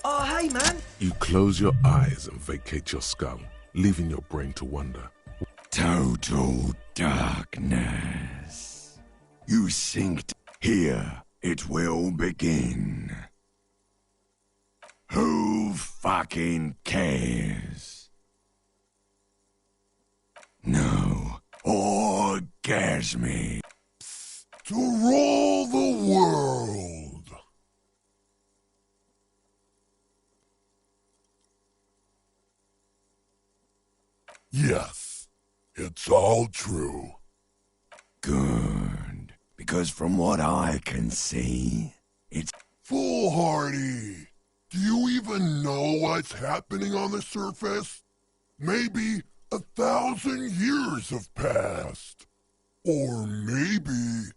Oh, hey, man. You close your eyes and vacate your skull, leaving your brain to wonder. Total darkness. You synced. Here it will begin. Who fucking cares? No. Orgasme. To rule the world. Yes, it's all true. Good. Because from what I can see, it's... Foolhardy. Do you even know what's happening on the surface? Maybe 1,000 years have passed. Or maybe...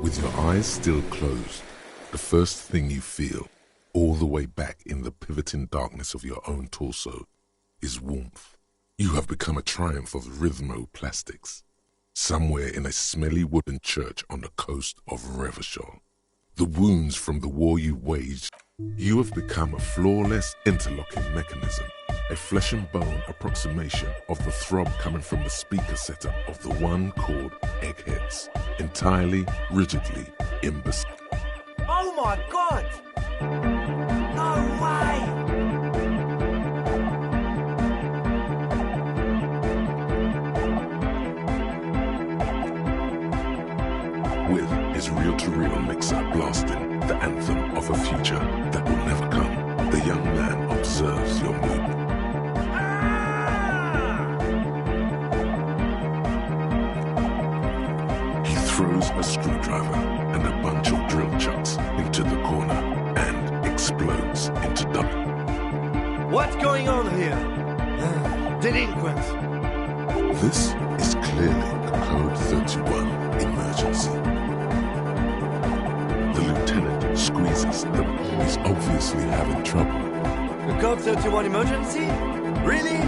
With your eyes still closed, the first thing you feel, all the way back in the pivoting darkness of your own torso, is warmth. You have become a triumph of rhythmoplastics, somewhere in a smelly wooden church on the coast of Revachol. The wounds from the war you waged, you have become a flawless interlocking mechanism, a flesh and bone approximation of the throb coming from the speaker setup of the one called Eggheads, entirely, rigidly imbecile. Oh, my God. No way. With his reel-to-reel mixer blasting the anthem of a future that will never come, the young man observes your movement. He throws a screwdriver and a bunch of drill chucks into the corner and explodes into double. What's going on here? Delinquents. This is clearly a Code 31 emergency. The lieutenant squeezes them. He's obviously having trouble. The Code 31 emergency? Really?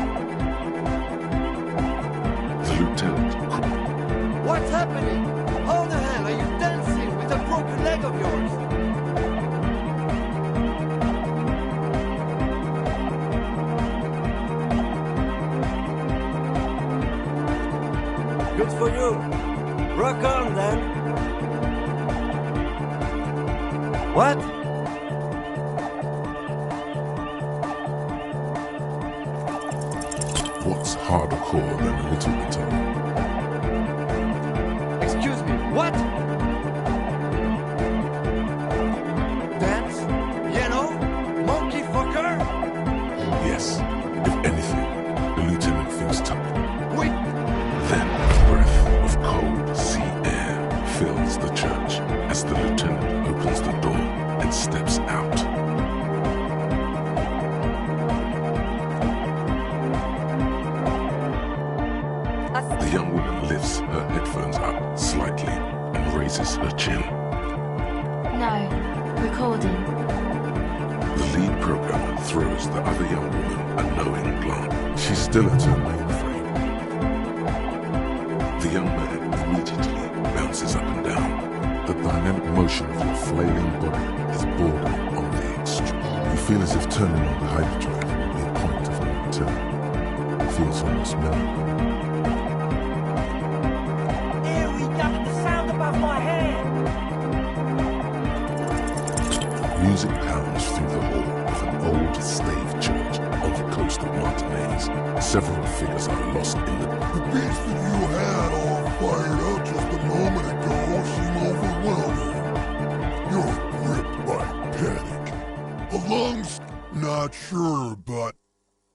The lieutenant... What's happening? How the hell are you dancing with a broken leg of yours? Good for you. Rock on, then. What? What's harder core than a little guitar? Excuse me, what? Dance? You know? Monkey fucker? Yes, if anything, the lieutenant feels tough. Wait! Then a breath of cold sea air fills the church as the lieutenant opens the door and steps out. The young woman lifts her headphones up slightly and raises her chin. No, recording. The lead programmer throws the other young woman a knowing glance. She's still at her mainframe. The young man immediately bounces up and down. The dynamic motion of your flailing body is bordering on the extreme. You feel as if turning on the hyperdrive will be a point of no return. It feels almost miracle. Here we go, the sound above my head! Music pounds through the hall of an old stave church on the coast of Martinaise. Several figures are lost in the... The beast that you had all fired up just a moment ago seemed overwhelming. You're gripped by panic. Not sure, but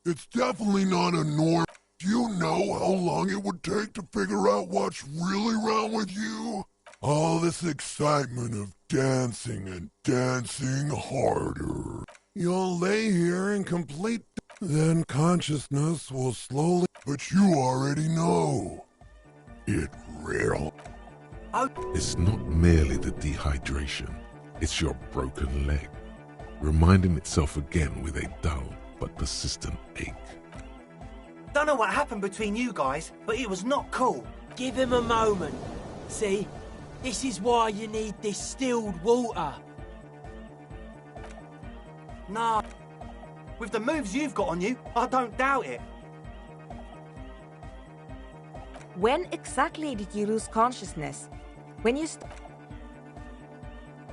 it's definitely not a norm. Do you know how long it would take to figure out what's really wrong with you? All this excitement of dancing and dancing harder. You'll lay here in complete... Then consciousness will slowly... But you already know. It real. It's not merely the dehydration. It's your broken leg, reminding itself again with a dull but persistent ache. Don't know what happened between you guys, but it was not cool. Give him a moment. See, this is why you need distilled water. Nah, With the moves you've got on you, I don't doubt it. When exactly did you lose consciousness? When you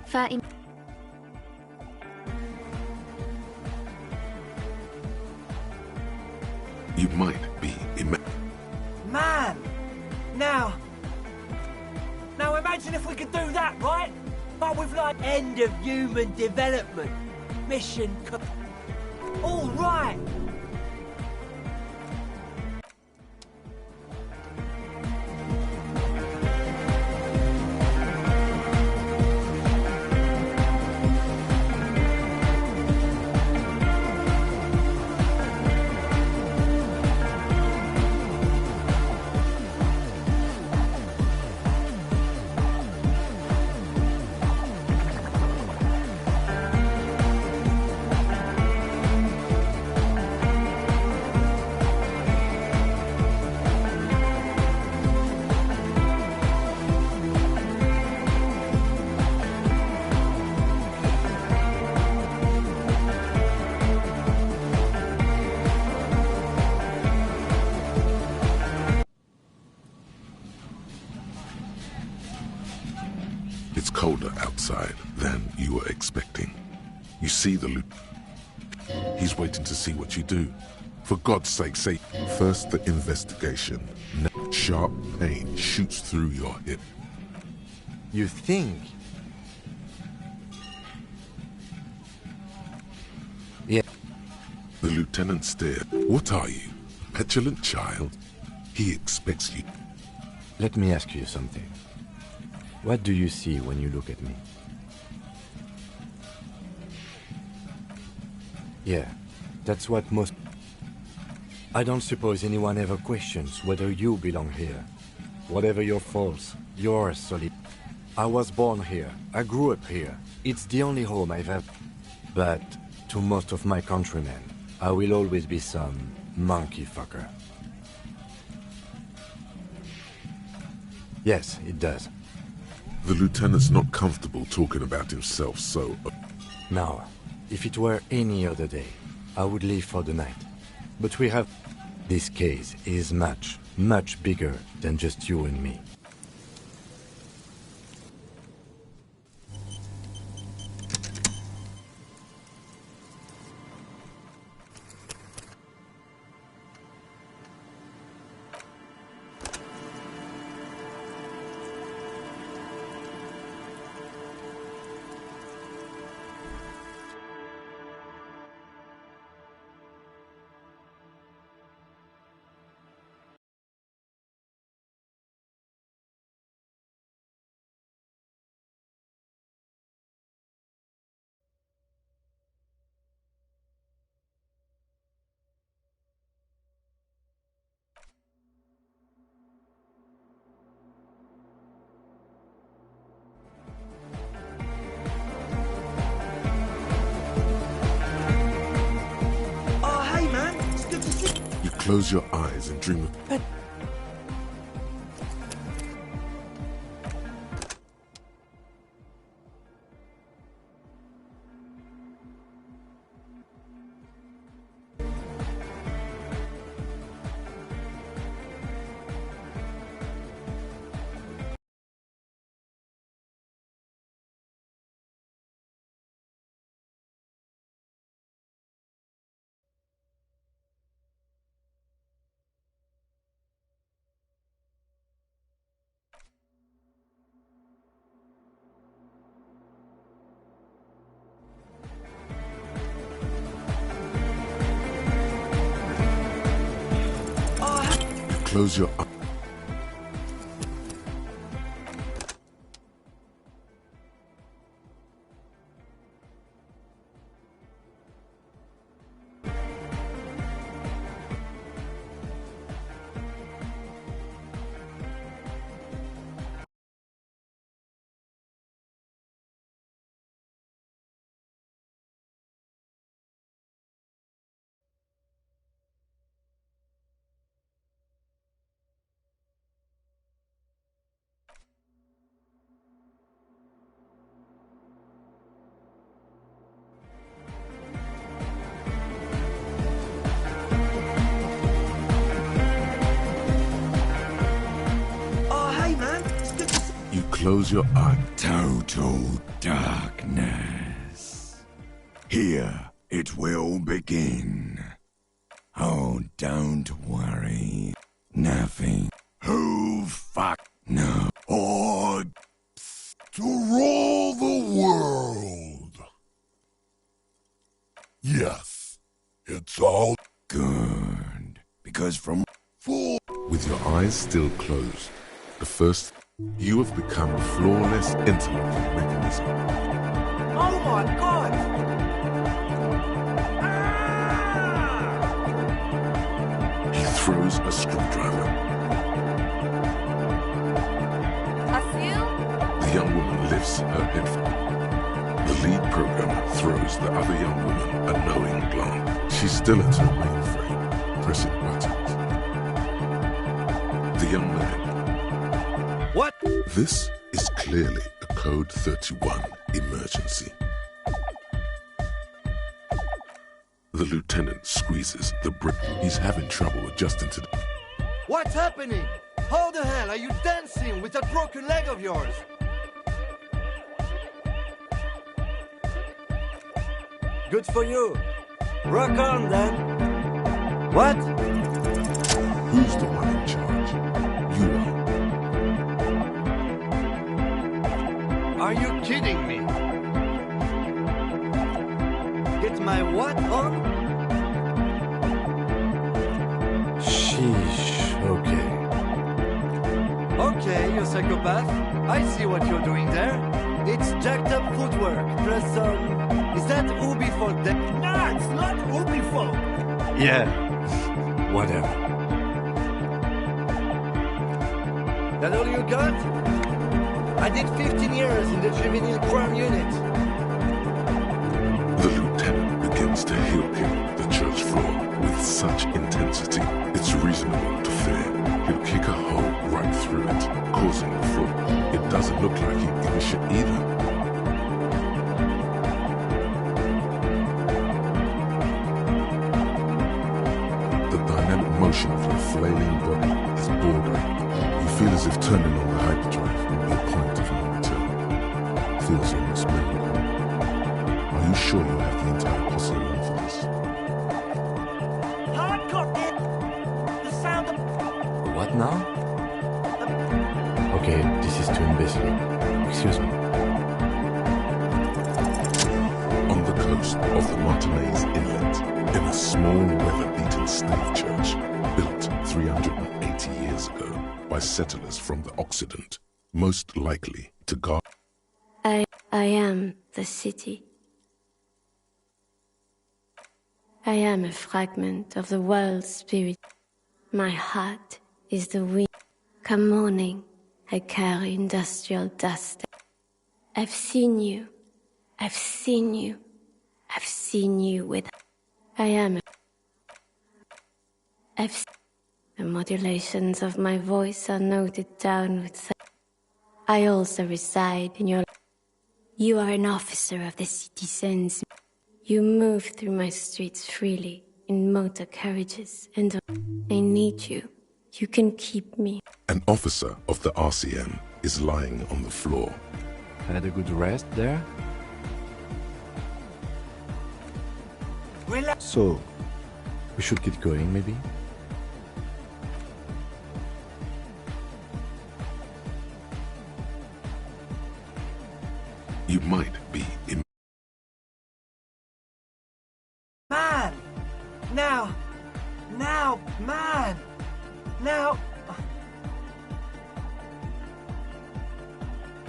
30. You might be Man! Now imagine if we could do that, right? But with like end of human development. Mission all right! It's colder outside than you were expecting. You see the loot. He's waiting to see what you do. For God's sake, say first the investigation. Now, sharp pain shoots through your hip. You think? Yeah. The lieutenant stared. What are you? Petulant child? He expects you. Let me ask you something. What do you see when you look at me? Yeah, that's what most... I don't suppose anyone ever questions whether you belong here. Whatever your faults, you're solid. I was born here. I grew up here. It's the only home I've ever... But to most of my countrymen, I will always be some monkey fucker. Yes, it does. The lieutenant's not comfortable talking about himself, so... Now, if it were any other day, I would leave for the night. But we have... This case is much, much bigger than just you and me. Close your eyes and dream of... Close your eyes. close your eyes. Total darkness. Here it will begin. Oh, don't worry. Nothing. Who fuck no. Or to rule the world. Yes, it's all Good. Because from full. With your eyes still closed, the first, you have become a flawless interlocking mechanism. Oh my god! He throws a screwdriver. The young woman lifts her head. The lead programmer throws the other young woman a knowing glance. She's still at her mainframe, pressing buttons. The young man. What? This is clearly a Code 31 emergency. The lieutenant squeezes the brick. He's having trouble adjusting to the... What's happening? How the hell are you dancing with that broken leg of yours? Good for you. Rock on then. What? Who's the one in charge? You are. Are you kidding me? Get my what on? Sheesh, okay. Okay, you psychopath. I see what you're doing there. It's jacked up footwork, plus is that Ubi for them? No, it's not Ubi folk. Yeah, whatever. That all you got? I did 15 years in the juvenile crime unit. The lieutenant begins to heel kick the church floor with such intensity, it's reasonable to fear he'll kick a hole right through it, causing the fall. It doesn't look like he'd give a shit either. The dynamic motion of your flailing body is bordering. You feel as if turning on the hyperdrive will be a point of no return. Feels almost miracle. Are you sure you have the entire posse along for this? Hardcore. The sound of... What now? Okay, this is too imbecile. Excuse me. On the coast of the Martinez Inlet, in a small weather-beaten stave church, built 380 years ago by settlers from the Occident, most likely to guard... I am the city. I am a fragment of the world's spirit. My heart is the wind. Come morning, I carry industrial dust. I've seen you. I've seen you. I've seen you with... I am a... The modulations of my voice are noted down with... I also reside in your... You are an officer of the citizens. You move through my streets freely, in motor carriages, and I need you. You can keep me. An officer of the RCM is lying on the floor. Had a good rest there? Relax. So, we should get going, maybe? You might be in... Man! Now, man!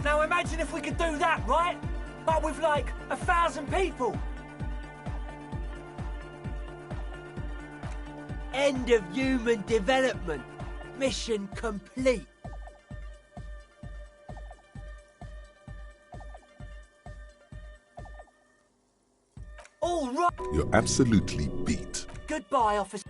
Now imagine if we could do that, right? But with like 1,000 people. End of human development. Mission complete. All right. You're absolutely beat. Goodbye, officer.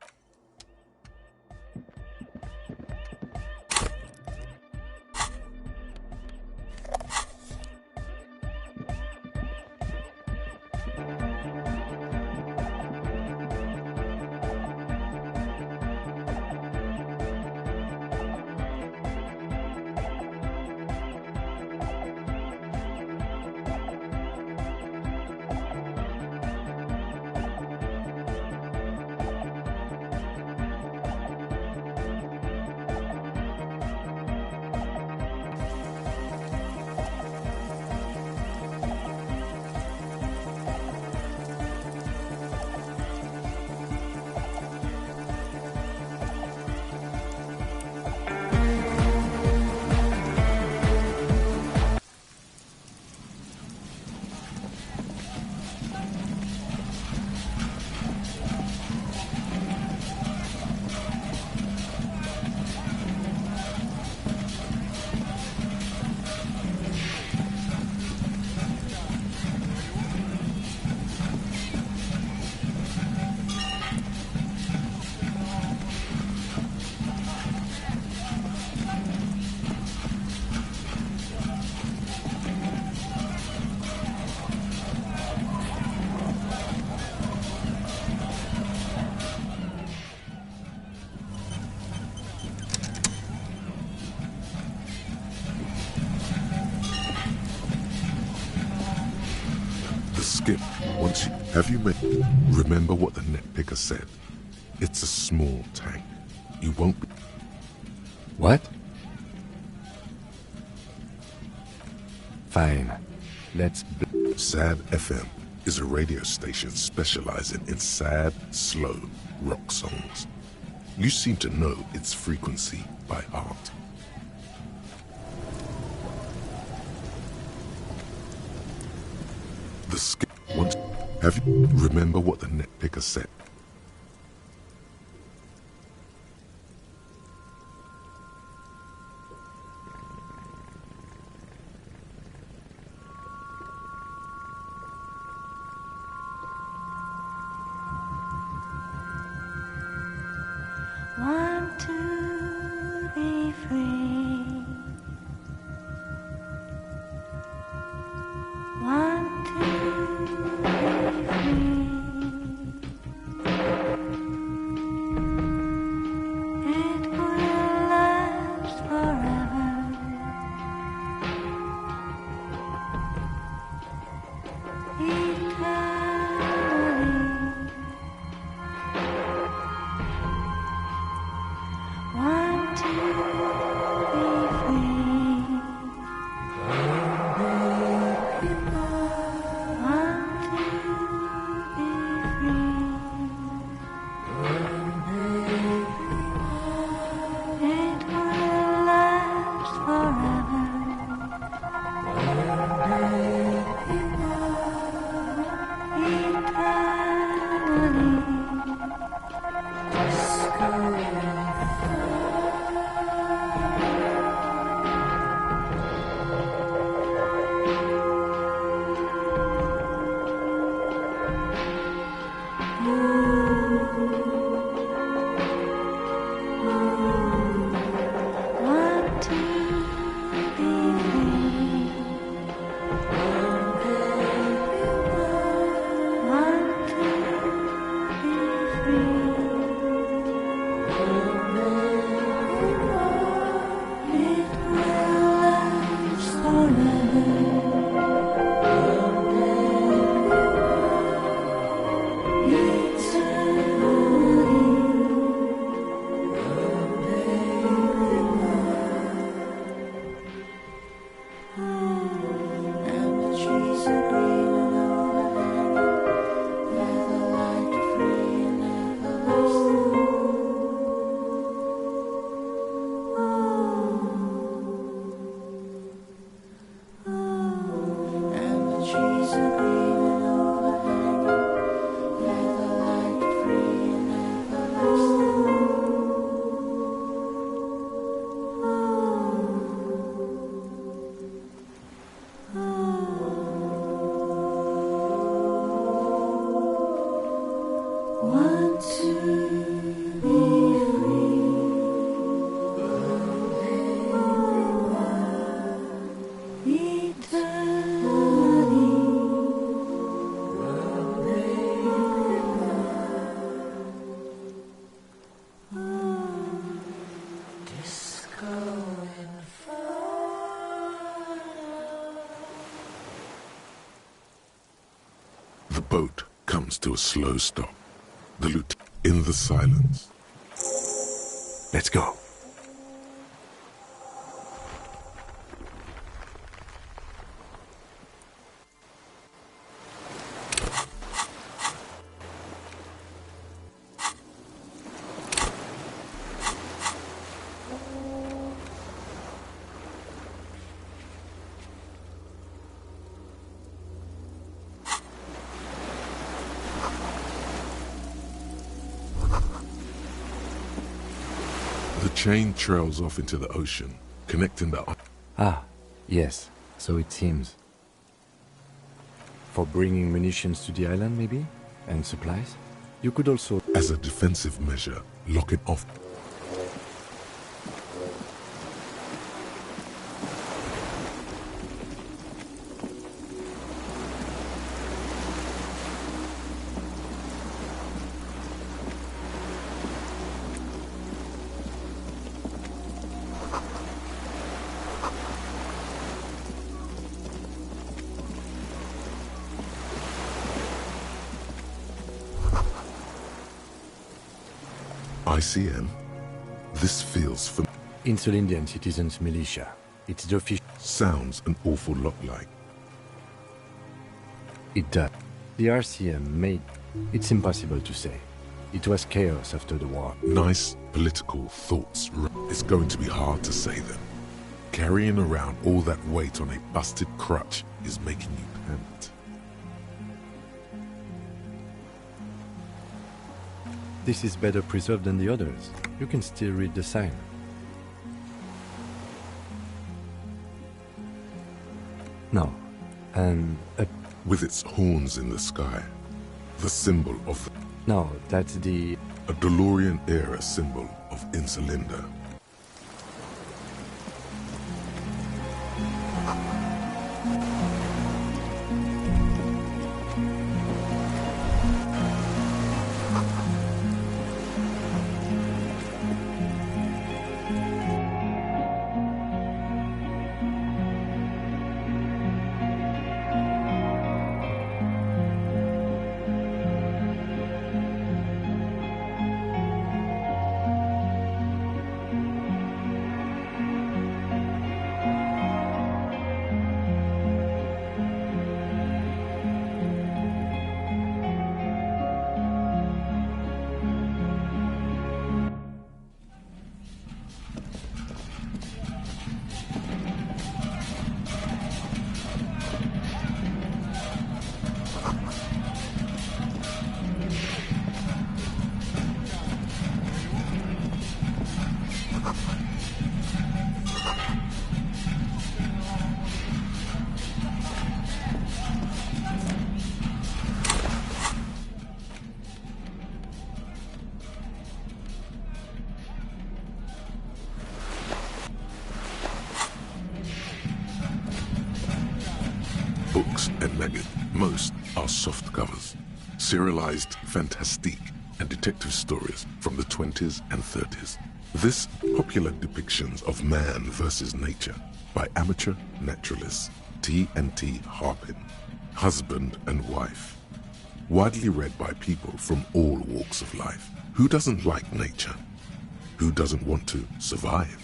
skip, once you... Have you met... Remember what the net picker said. It's a small tank. You won't be... What? Fine. Let's... Sad FM is a radio station specializing in sad, slow rock songs. You seem to know its frequency by heart. The skip... Once... Have you... Remember what the net picker said. Want to be free. Want to be free. It will last forever. Eternally. Want to be free. Want to be free. It will last forever. Want to be free. Want to be free. It will last Want to be free. The boat comes to a slow stop. The lieutenant in the silence. Let's go. The chain trails off into the ocean, connecting the... Ah, yes, so it seems. For bringing munitions to the island, maybe? And supplies? You could also... As a defensive measure, lock it off. ICM? This feels familiar. Insulindian Citizens Militia. It's the official. Sounds an awful lot like. It does. The RCM made. It's impossible to say. It was chaos after the war. Nice political thoughts. It's going to be hard to say them. Carrying around all that weight on a busted crutch is making you pant. This is better preserved than the others. You can still read the sign. No. And with its horns in the sky. The symbol of... No, that's the... A DeLorean-era symbol of Insulinda. Books and magazines, most are soft covers, serialized fantastique and detective stories from the 20s and 30s. This popular depictions of man versus nature by amateur naturalists T&T Harpin, husband and wife, widely read by people from all walks of life. Who doesn't like nature? Who doesn't want to survive?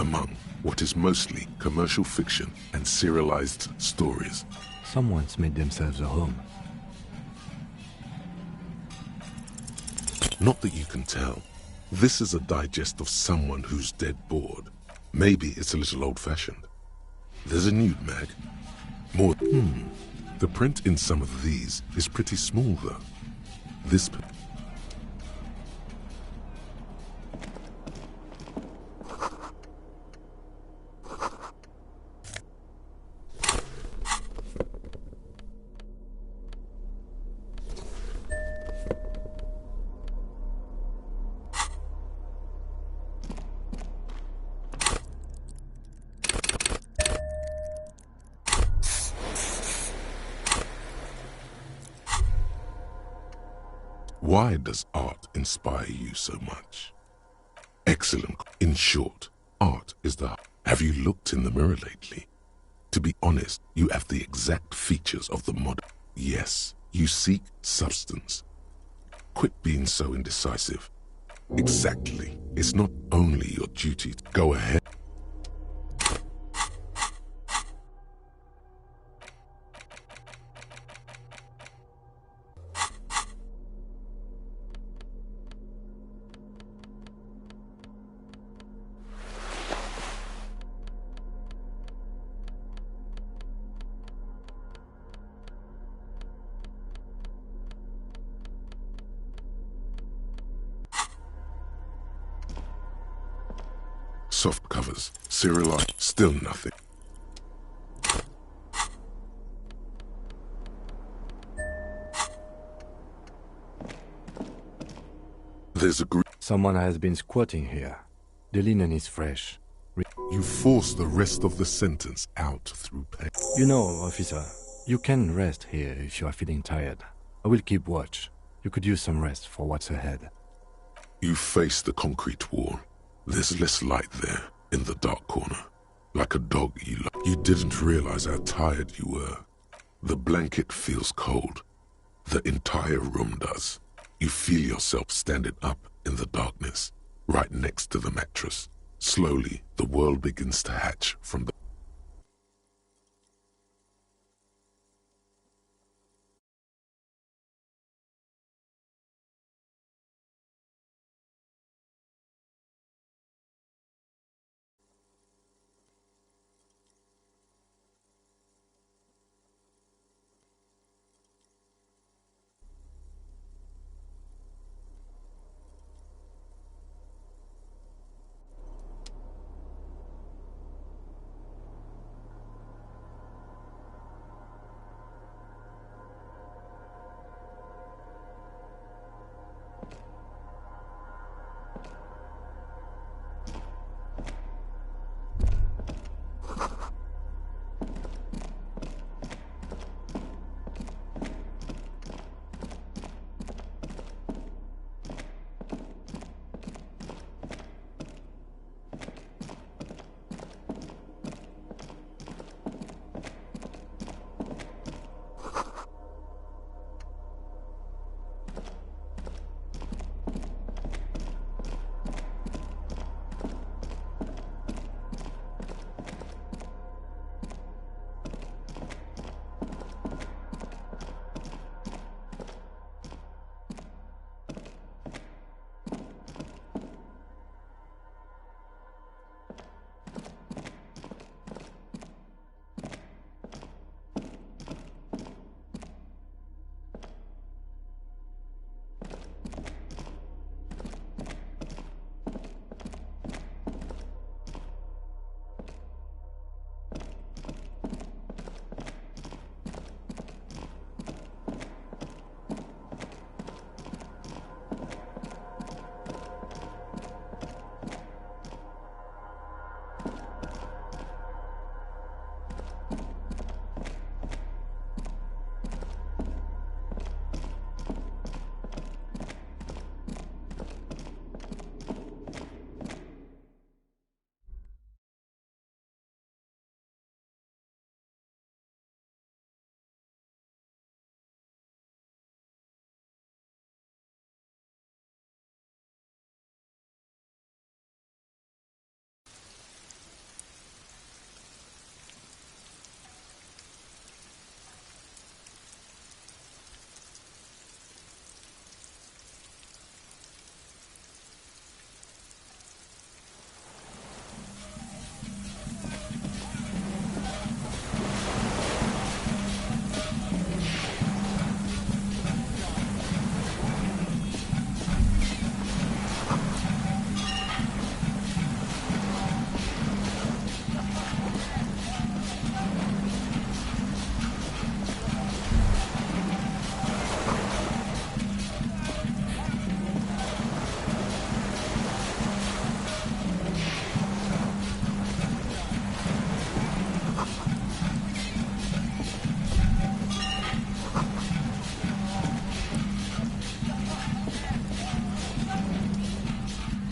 Among what is mostly commercial fiction and serialized stories. Someone's made themselves a home. Not that you can tell. This is a digest of someone who's dead bored. Maybe it's a little old-fashioned. There's a nude mag. More. The print in some of these is pretty small, though. This. Why does art inspire you so much? Excellent. In short, art is the... Have you looked in the mirror lately? To be honest, you have the exact features of the modern... Yes, you seek substance. Quit being so indecisive. Exactly. It's not only your duty to go ahead. Soft covers, serialized, still nothing. There's a group. Someone has been squatting here. The linen is fresh. You force the rest of the sentence out through pain. You know, officer, You can rest here if you are feeling tired. I will keep watch. You could use some rest for what's ahead. You face the concrete wall. There's less light there, in the dark corner. Like a dog you love. You didn't realize how tired you were. The blanket feels cold. The entire room does. You feel yourself standing up in the darkness, right next to the mattress. Slowly, the world begins to hatch from the...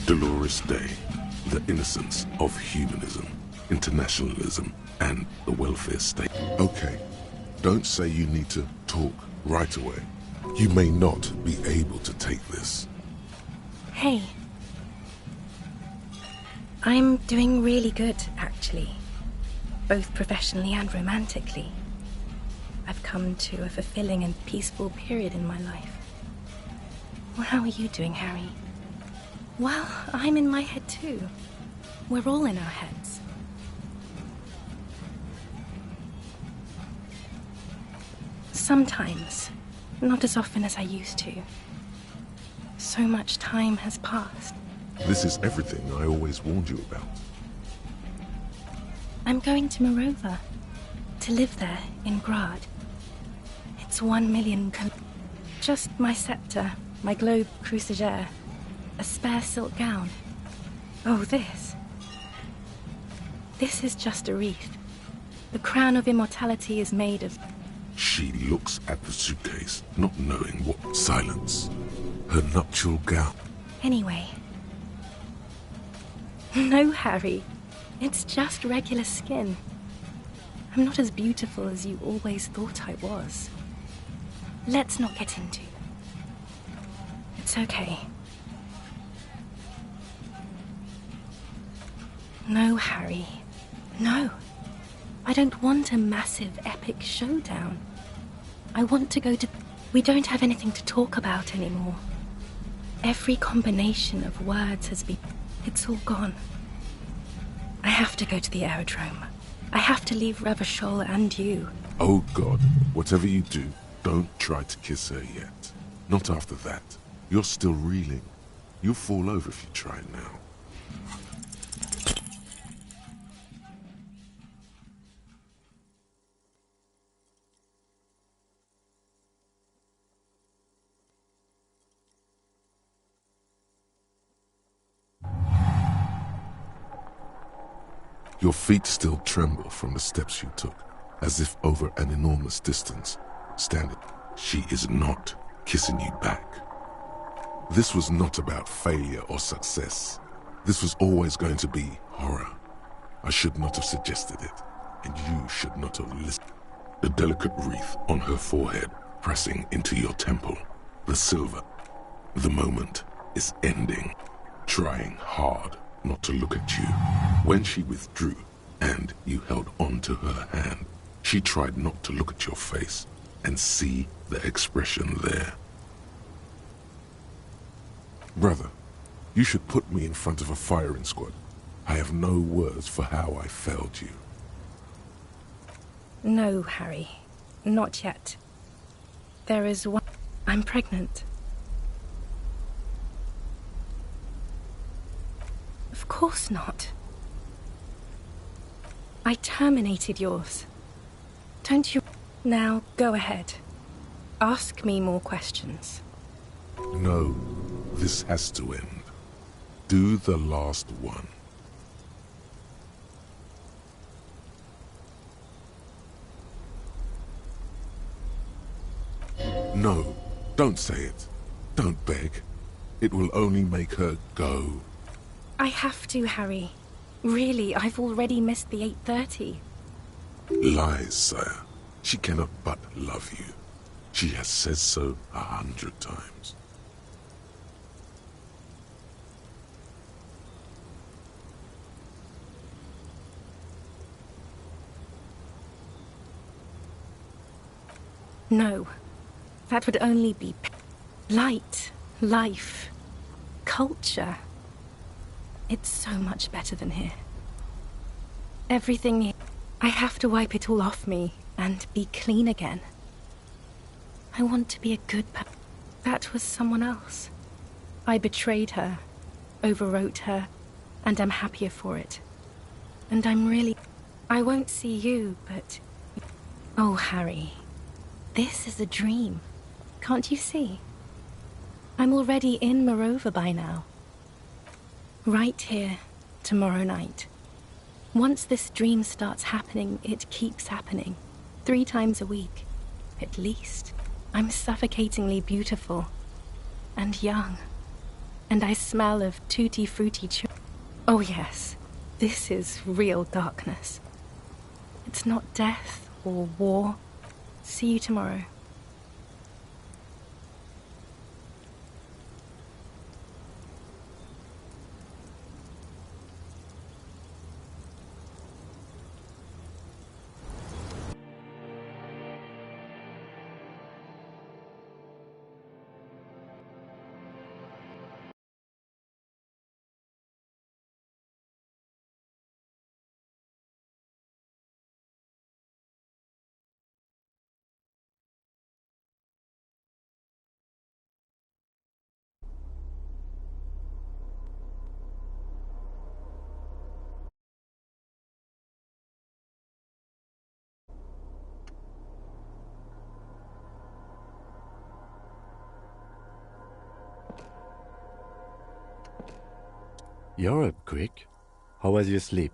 Dolores Day, the innocence of humanism, internationalism, and the welfare state. Okay, don't say you need to talk right away. You may not be able to take this. Hey. I'm doing really good, actually. Both professionally and romantically. I've come to a fulfilling and peaceful period in my life. Well, how are you doing, Harry? Well, I'm in my head too. We're all in our heads. Sometimes, not as often as I used to. So much time has passed. This is everything I always warned you about. I'm going to Morova, to live there in Grad. It's 1 million just my scepter, my globe cruciger, a spare silk gown. Oh, this. This is just a wreath. The crown of immortality is made of She looks at the suitcase, not knowing what. Silence. Her nuptial gown. Anyway. No, Harry. It's just regular skin. I'm not as beautiful as you always thought I was. Let's not get into. It's okay. No, Harry. No. I don't want a massive, epic showdown. I want to go to... We don't have anything to talk about anymore. Every combination of words has been... It's all gone. I have to go to the aerodrome. I have to leave Revachol and you. Oh God, whatever you do, don't try to kiss her yet. Not after that. You're still reeling. You'll fall over if you try now. Your feet still tremble from the steps you took, as if over an enormous distance. Standing, she is not kissing you back. This was not about failure or success. This was always going to be horror. I should not have suggested it, and you should not have listened. The delicate wreath on her forehead pressing into your temple, the silver. The moment is ending, trying hard not to look at you. When she withdrew and you held on to her hand, she tried not to look at your face and see the expression there. Brother, you should put me in front of a firing squad. I have no words for how I failed you. No, Harry. Not yet. There is one... I'm pregnant. Of course not. I terminated yours. Don't you... Now, go ahead. Ask me more questions. No, this has to end. Do the last one. No, don't say it. Don't beg. It will only make her go. I have to, Harry. Really, I've already missed the 8:30. Lies, sire. She cannot but love you. She has said so 100 times. No, that would only be light, life, culture. It's so much better than here. Everything here, I have to wipe it all off me and be clean again. I want to be a good person. That was someone else. I betrayed her, overwrote her, and I'm happier for it. And I'm really... I won't see you, but... Oh, Harry. This is a dream. Can't you see? I'm already in Morova by now. Right here, tomorrow night. Once this dream starts happening, it keeps happening. 3 times a week, at least. I'm suffocatingly beautiful. And young. And I smell of tutti-frutti Oh yes, this is real darkness. It's not death or war. See you tomorrow. You're up quick. How was your sleep?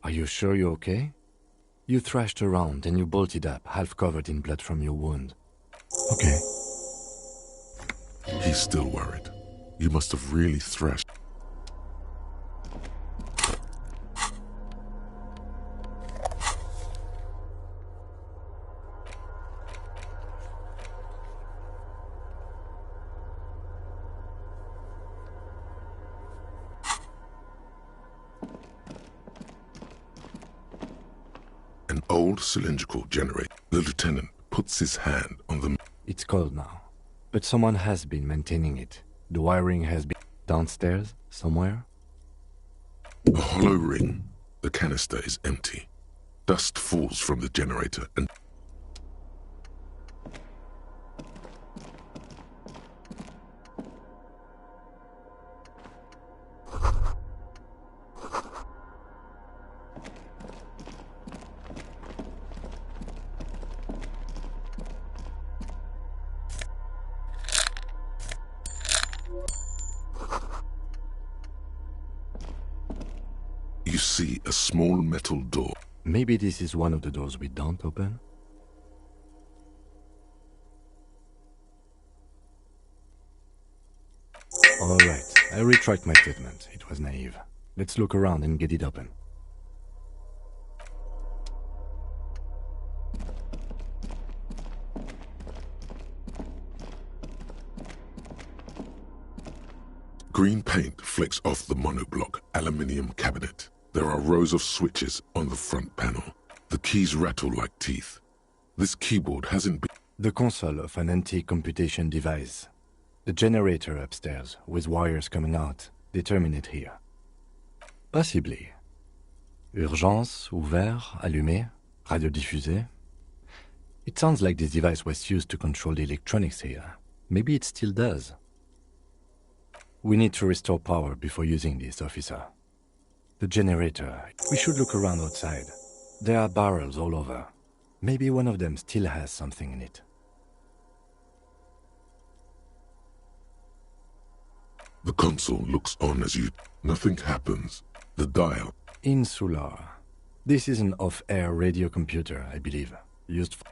Are you sure you're okay? You thrashed around and you bolted up, half covered in blood from your wound. Okay. He's still worried. You must have really thrashed. An old cylindrical generator. The lieutenant puts his hand on the... It's cold now, but someone has been maintaining it. The wiring has been downstairs, somewhere. A hollow ring. The canister is empty. Dust falls from the generator and... You see a small metal door. Maybe this is one of the doors we don't open? Alright, I retract my statement. It was naive. Let's look around and get it open. Green paint flecks off the monoblock aluminium cabinet. There are rows of switches on the front panel. The keys rattle like teeth. This keyboard hasn't been... The console of an anti-computation device. The generator upstairs, with wires coming out. They terminate here. Possibly. Urgence, ouvert, allumé, radiodiffusé. It sounds like this device was used to control the electronics here. Maybe it still does. We need to restore power before using this, officer. The generator. We should look around outside. There are barrels all over. Maybe one of them still has something in it. The console looks on as you... Nothing happens. The dial... Insular. This is an off-air radio computer, I believe. Used for...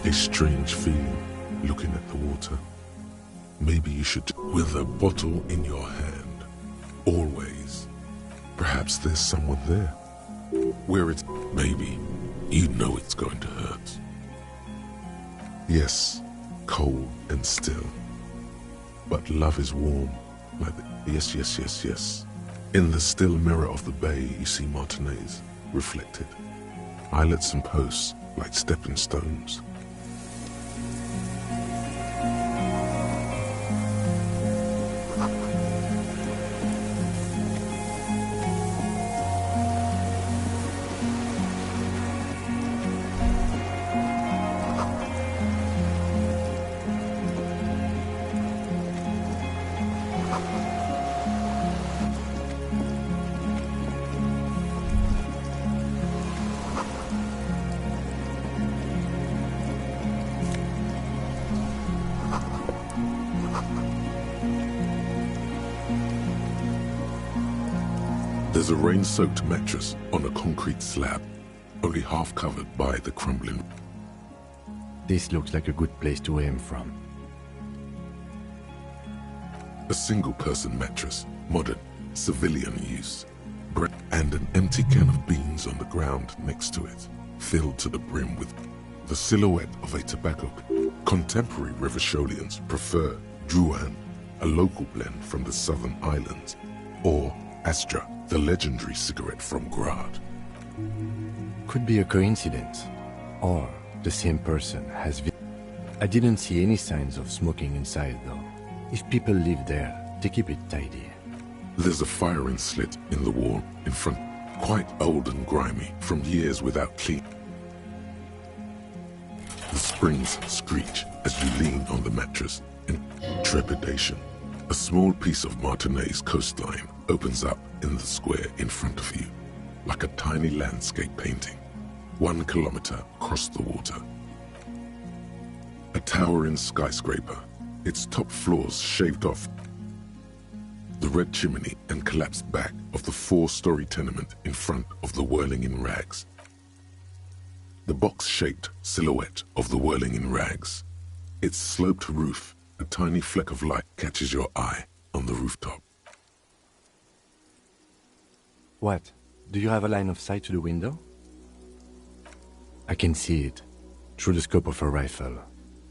A strange feeling, looking at the water. Maybe you should... With a bottle in your hand. Always. Perhaps there's someone there. Where it's... Maybe. You know it's going to hurt. Yes, cold and still. But love is warm. Like the... Yes, yes, yes, yes. In the still mirror of the bay, you see Martinez, reflected. Islets and posts, like stepping stones. There's a rain-soaked mattress on a concrete slab, only half covered by the crumbling. This looks like a good place to aim from. A single-person mattress, modern, civilian use. And an empty can of beans on the ground next to it, filled to the brim with the silhouette of a tobacco. Contemporary Rivisholians prefer Druan, a local blend from the southern islands, or Astra, the legendary cigarette from Grad. Could be a coincidence, or the same person has. I didn't see any signs of smoking inside, though. If people live there, they keep it tidy. There's a firing slit in the wall in front, quite old and grimy from years without clean. The springs screech as you lean on the mattress in trepidation. A small piece of Martinez coastline opens up in the square in front of you, like a tiny landscape painting, 1 kilometer across the water. A towering skyscraper, its top floors shaved off. The red chimney and collapsed back of the 4-story tenement in front of the whirling in rags. The box-shaped silhouette of the whirling in rags. Its sloped roof, a tiny fleck of light catches your eye on the rooftop. What? Do you have a line of sight to the window? I can see it. Through the scope of a rifle.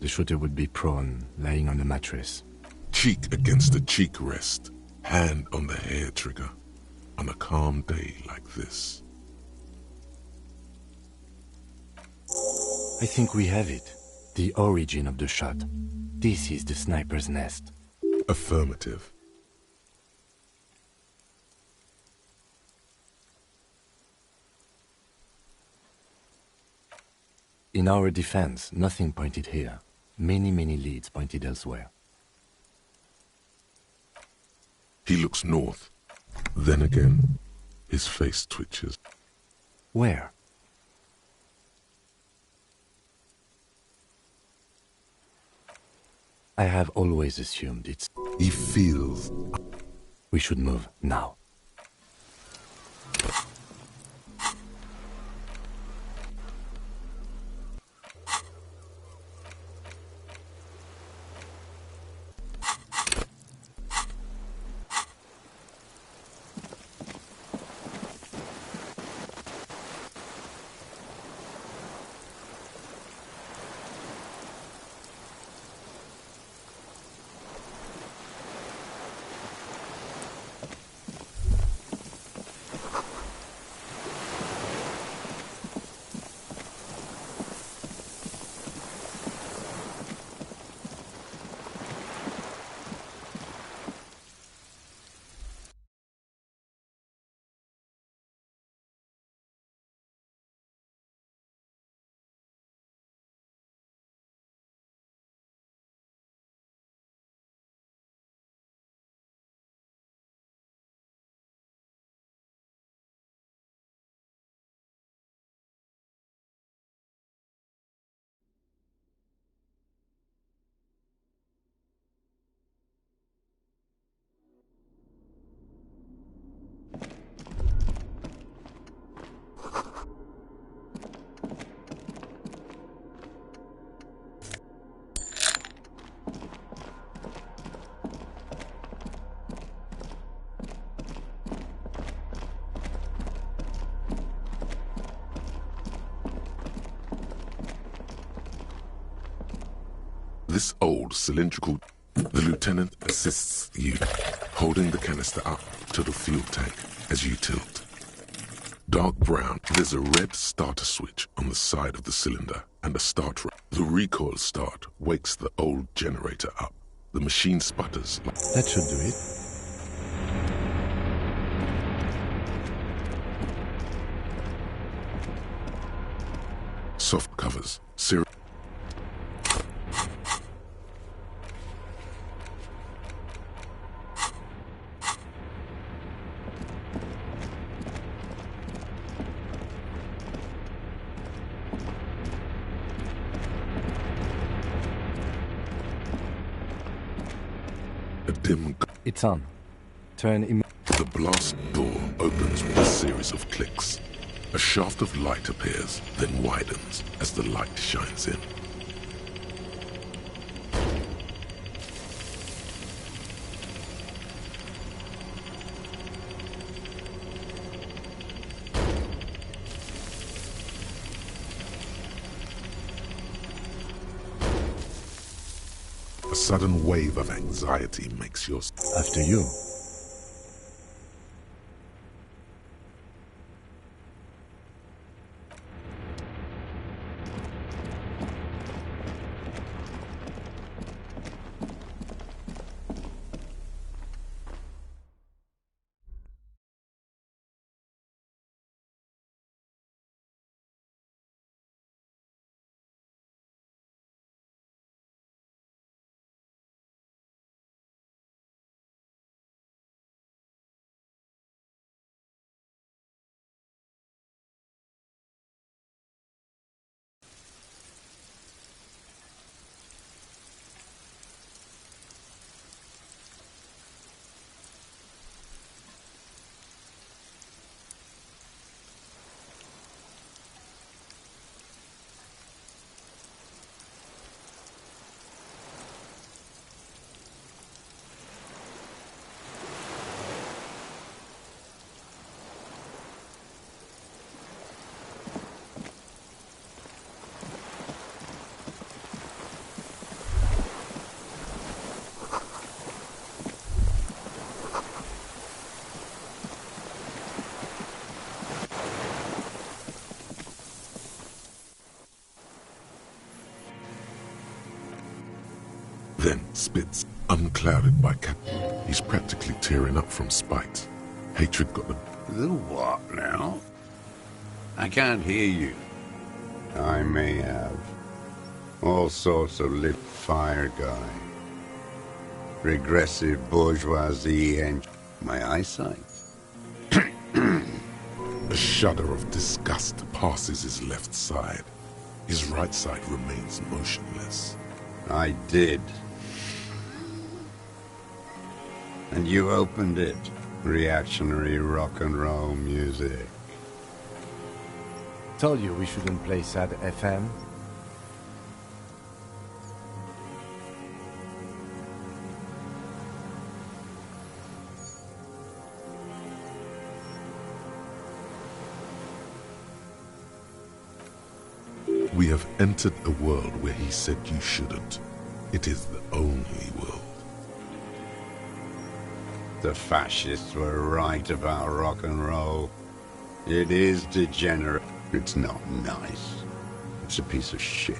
The shooter would be prone, lying on the mattress. Cheek against the cheek rest. Hand on the hair trigger, on a calm day like this. I think we have it. The origin of the shot. This is the sniper's nest. Affirmative. In our defense, nothing pointed here. Many leads pointed elsewhere. He looks north. Then again, his face twitches. Where? I have always assumed it's... He feels... We should move now. This old cylindrical... The lieutenant assists you, holding the canister up to the fuel tank as you tilt. Dark brown, there's a red starter switch on the side of the cylinder and a start. The recoil start wakes the old generator up. The machine sputters. That should do it. Soft covers. It's on. Turn The blast door opens with a series of clicks. A shaft of light appears, then widens as the light shines in. A sudden wave of anxiety makes your... After you. Then Spitz, unclouded by he's practically tearing up from spite. Hatred got the... The what now? I can't hear you. I may have. All sorts of lit fire guy. Regressive bourgeoisie and my eyesight. A shudder of disgust passes his left side. His right side remains motionless. I did. And you opened it. Reactionary rock and roll music. Told you we shouldn't play sad FM. We have entered a world where he said you shouldn't. It is the only world. The fascists were right about rock and roll. It is degenerate. It's not nice. It's a piece of shit.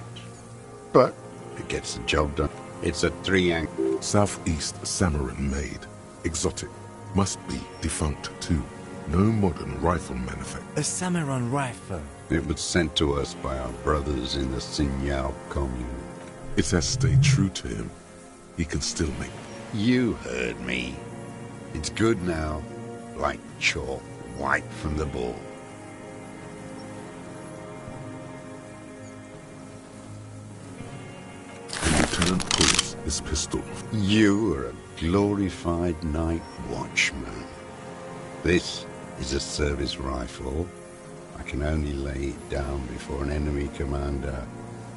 But it gets the job done. It's a three-angle. Southeast Samarin made. Exotic. Must be defunct too. No modern rifle manufacturer. A Samaran rifle. It was sent to us by our brothers in the Signal commune. It has stayed true to him. He can still make... You heard me. It's good now. Like chalk, white from the ball. The lieutenant pulls his pistol. You are a glorified night watchman. This is a service rifle. I can only lay it down before an enemy commander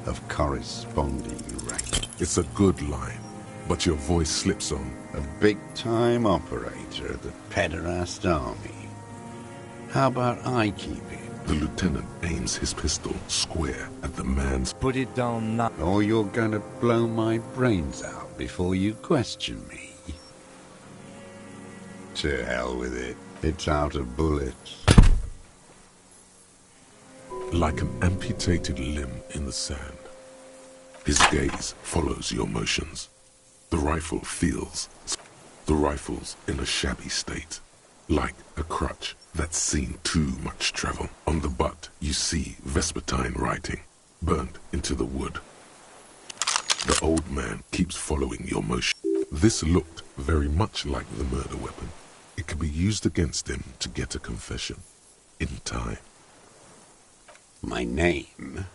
of corresponding rank. It's a good line, but your voice slips on. A big-time operator of the pederast army. How about I keep it? The lieutenant aims his pistol square at the man's... Put it down now. Or you're gonna blow my brains out before you question me. To hell with it. It's out of bullets. Like an amputated limb in the sand. His gaze follows your motions. The rifle feels. The rifle's in a shabby state. Like a crutch that's seen too much travel. On the butt, you see Vespertine writing, burnt into the wood. The old man keeps following your motion. This looked very much like the murder weapon. It could be used against him to get a confession. In time. My name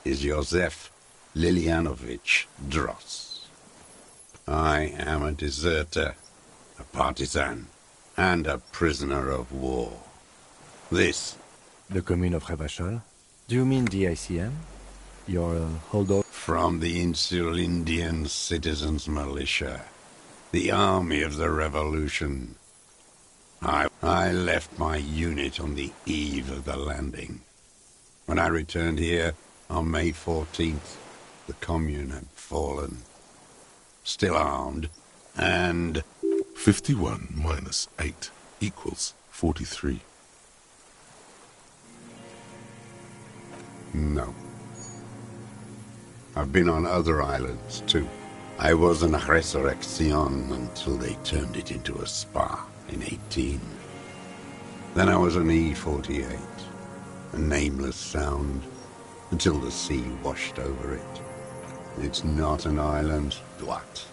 is Josef Lilianovich Dross. I am a deserter, a partisan, and a prisoner of war. This... The commune of Revachol? Do you mean the ICM? Your holdover? From the Insular Indian Citizens Militia. The army of the revolution. I left my unit on the eve of the landing. When I returned here on May 14th, the commune had fallen. Still armed, and... 51 minus 8 equals 43. No. I've been on other islands, too. I was an resurrection until they turned it into a spa in 18. Then I was an E-48, a nameless sound, until the sea washed over it. It's not an island, what?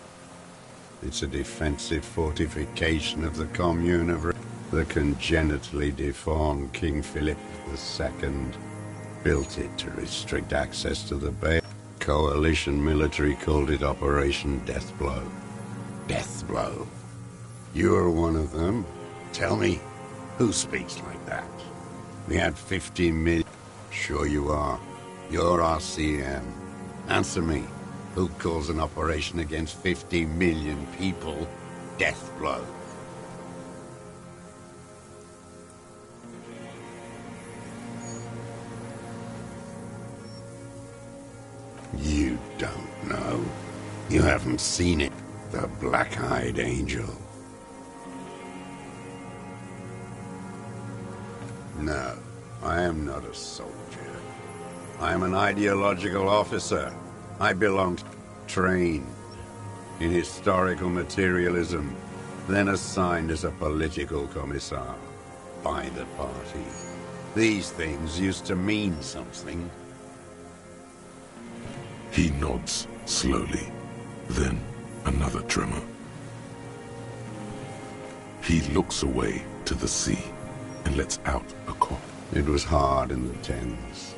It's a defensive fortification of the commune of... The congenitally deformed King Philip II built it to restrict access to the bay. Coalition military called it Operation Deathblow. Deathblow. You're one of them. Tell me, who speaks like that? We had 50 million... Sure you are. You're RCM. Answer me. Who calls an operation against 50 million people Deathblow? You don't know. You haven't seen it. The Black-Eyed Angel. No, I am not a soldier. I am an ideological officer. I belong trained in historical materialism, then assigned as a political commissar by the party. These things used to mean something. He nods slowly, then another tremor. He looks away to the sea and lets out a cough. It was hard in the Thames.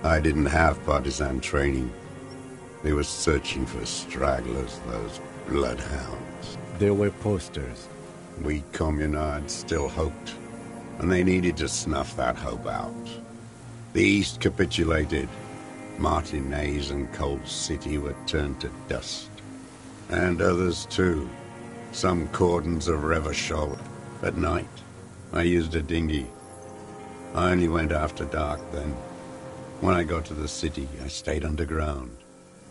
I didn't have partisan training. They were searching for stragglers, those bloodhounds. There were posters. We communards still hoped, and they needed to snuff that hope out. The East capitulated. Martinez and Cold City were turned to dust. And others too. Some cordons of Revachol. At night, I used a dinghy. I only went after dark then. When I got to the city, I stayed underground.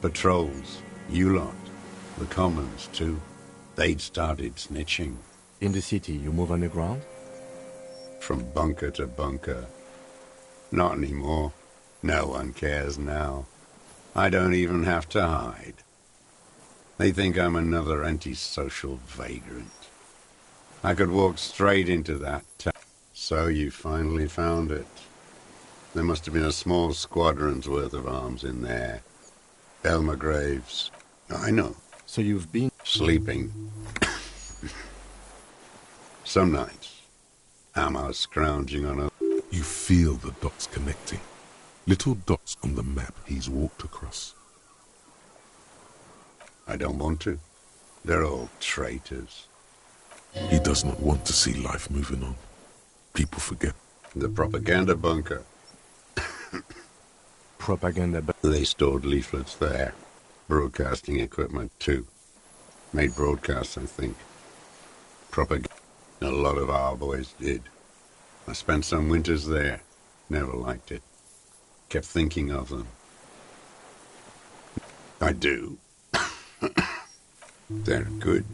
Patrols, you lot, the commons too. They'd started snitching. In the city, you move underground? From bunker to bunker. Not anymore. No one cares now. I don't even have to hide. They think I'm another antisocial vagrant. I could walk straight into that town. So you finally found it. There must have been a small squadron's worth of arms in there. Elmer Graves. I know. So you've been... Sleeping. Some nights, ammo scrounging on a... You feel the dots connecting. Little dots on the map he's walked across. I don't want to. They're all traitors. He does not want to see life moving on. People forget. The propaganda bunker. Propaganda bunker? They stored leaflets there. Broadcasting equipment, too. Made broadcasts, I think. Propaganda. A lot of our boys did. I spent some winters there. Never liked it. Kept thinking of them. I do. They're good.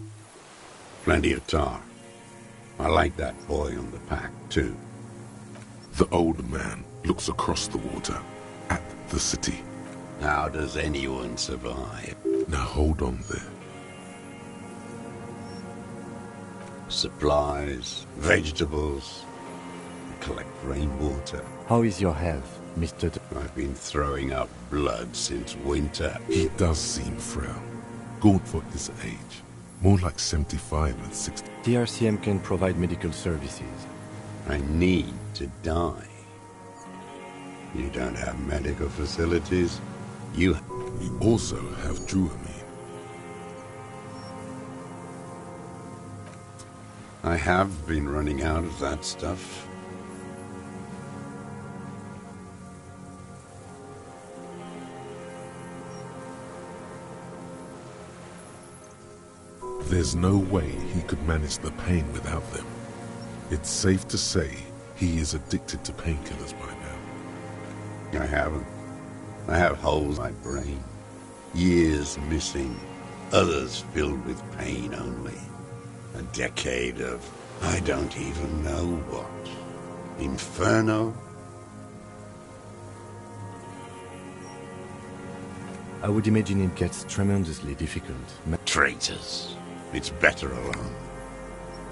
Plenty of tar. I like that boy on the pack, too. The old man looks across the water at the city. How does anyone survive? Now hold on there. Supplies, vegetables, collect rainwater. How is your health, Mr. I've been throwing up blood since winter. He does seem frail. Gaunt for his age. More like 75 and 60. TRCM can provide medical services. I need to die. You don't have medical facilities. You also have Druamine. I have been running out of that stuff. There's no way he could manage the pain without them. It's safe to say he is addicted to painkillers by now. I haven't. I have holes in my brain. Years missing. Others filled with pain only. A decade of I don't even know what. Inferno? I would imagine it gets tremendously difficult. Traitors. It's better alone.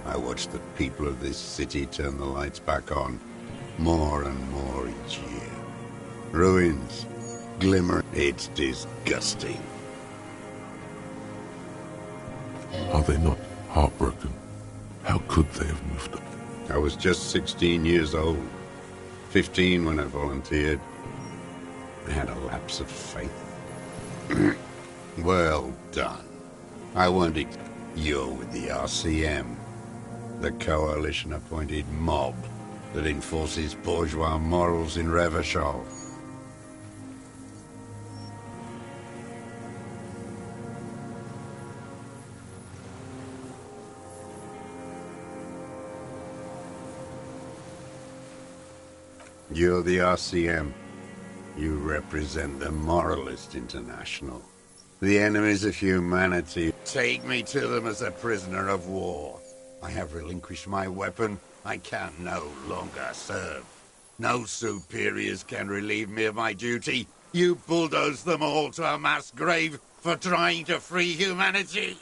I watch the people of this city turn the lights back on more and more each year. Ruins, glimmer, it's disgusting. Are they not heartbroken? How could they have moved on? I was just 16 years old. 15 when I volunteered. I had a lapse of faith. Well done. I wanted you're with the RCM, the coalition-appointed mob that enforces bourgeois morals in Revachol. You're the RCM. You represent the Moralist International. The enemies of humanity. Take me to them as a prisoner of war. I have relinquished my weapon. I can no longer serve. No superiors can relieve me of my duty. You bulldoze them all to a mass grave for trying to free humanity.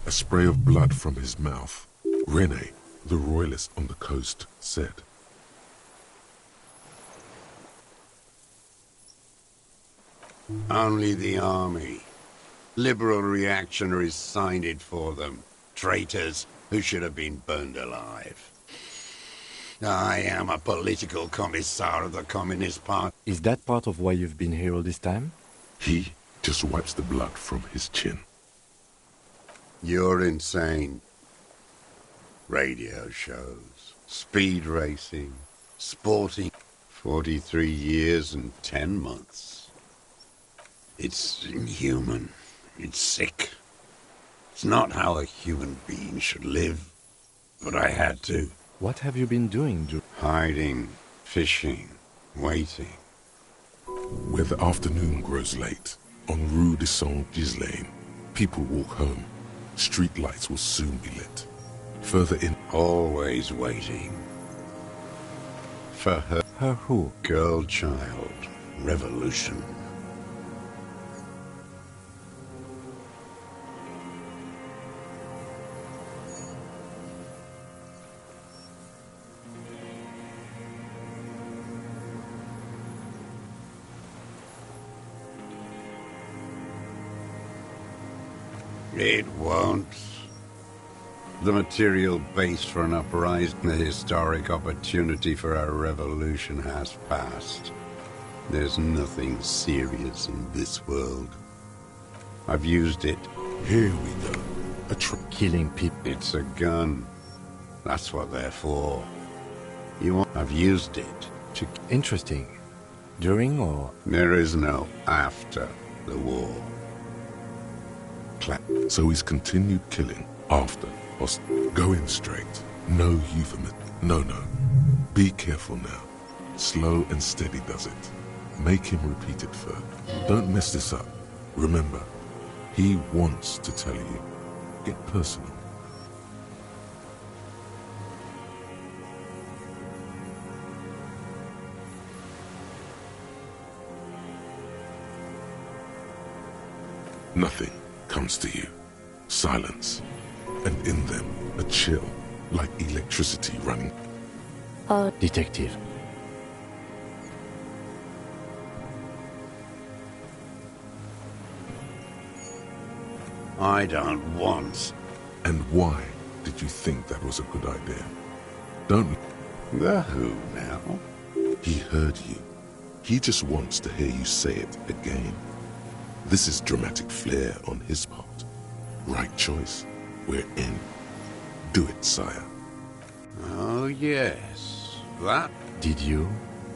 A spray of blood from his mouth. Rene, the royalist on the coast, said. Only the army. Liberal reactionaries signed it for them. Traitors who should have been burned alive. I am a political commissar of the Communist Party. Is that part of why you've been here all this time? He just wipes the blood from his chin. You're insane. Radio shows, speed racing, sporting. 43 years and 10 months. It's inhuman. It's sick. It's not how a human being should live. But I had to. What have you been doing, Hiding, fishing, waiting. Where the afternoon grows late, on Rue de Saint-Ghislain, people walk home. Street lights will soon be lit. Further in, Always waiting. For her. Her who? Girl child. Revolution. It won't. The material base for an uprising, the historic opportunity for our revolution has passed. There's nothing serious in this world. I've used it. Here we go. Killing people. It's a gun. That's what they're for. I've used it to... Interesting. During or... There is no after the war. So he's continued killing after, going straight. No euphemism. No. Be careful now. Slow and steady does it. Make him repeat it first. Don't mess this up. Remember, he wants to tell you. Get personal. Nothing comes to you. Silence. And in them, a chill, like electricity running. Detective. I don't want. And why did you think that was a good idea? Don't... The who now? He heard you. He just wants to hear you say it again. This is dramatic flair on his part. Right choice. we're in. Do it, sire. Oh, yes. That? Did you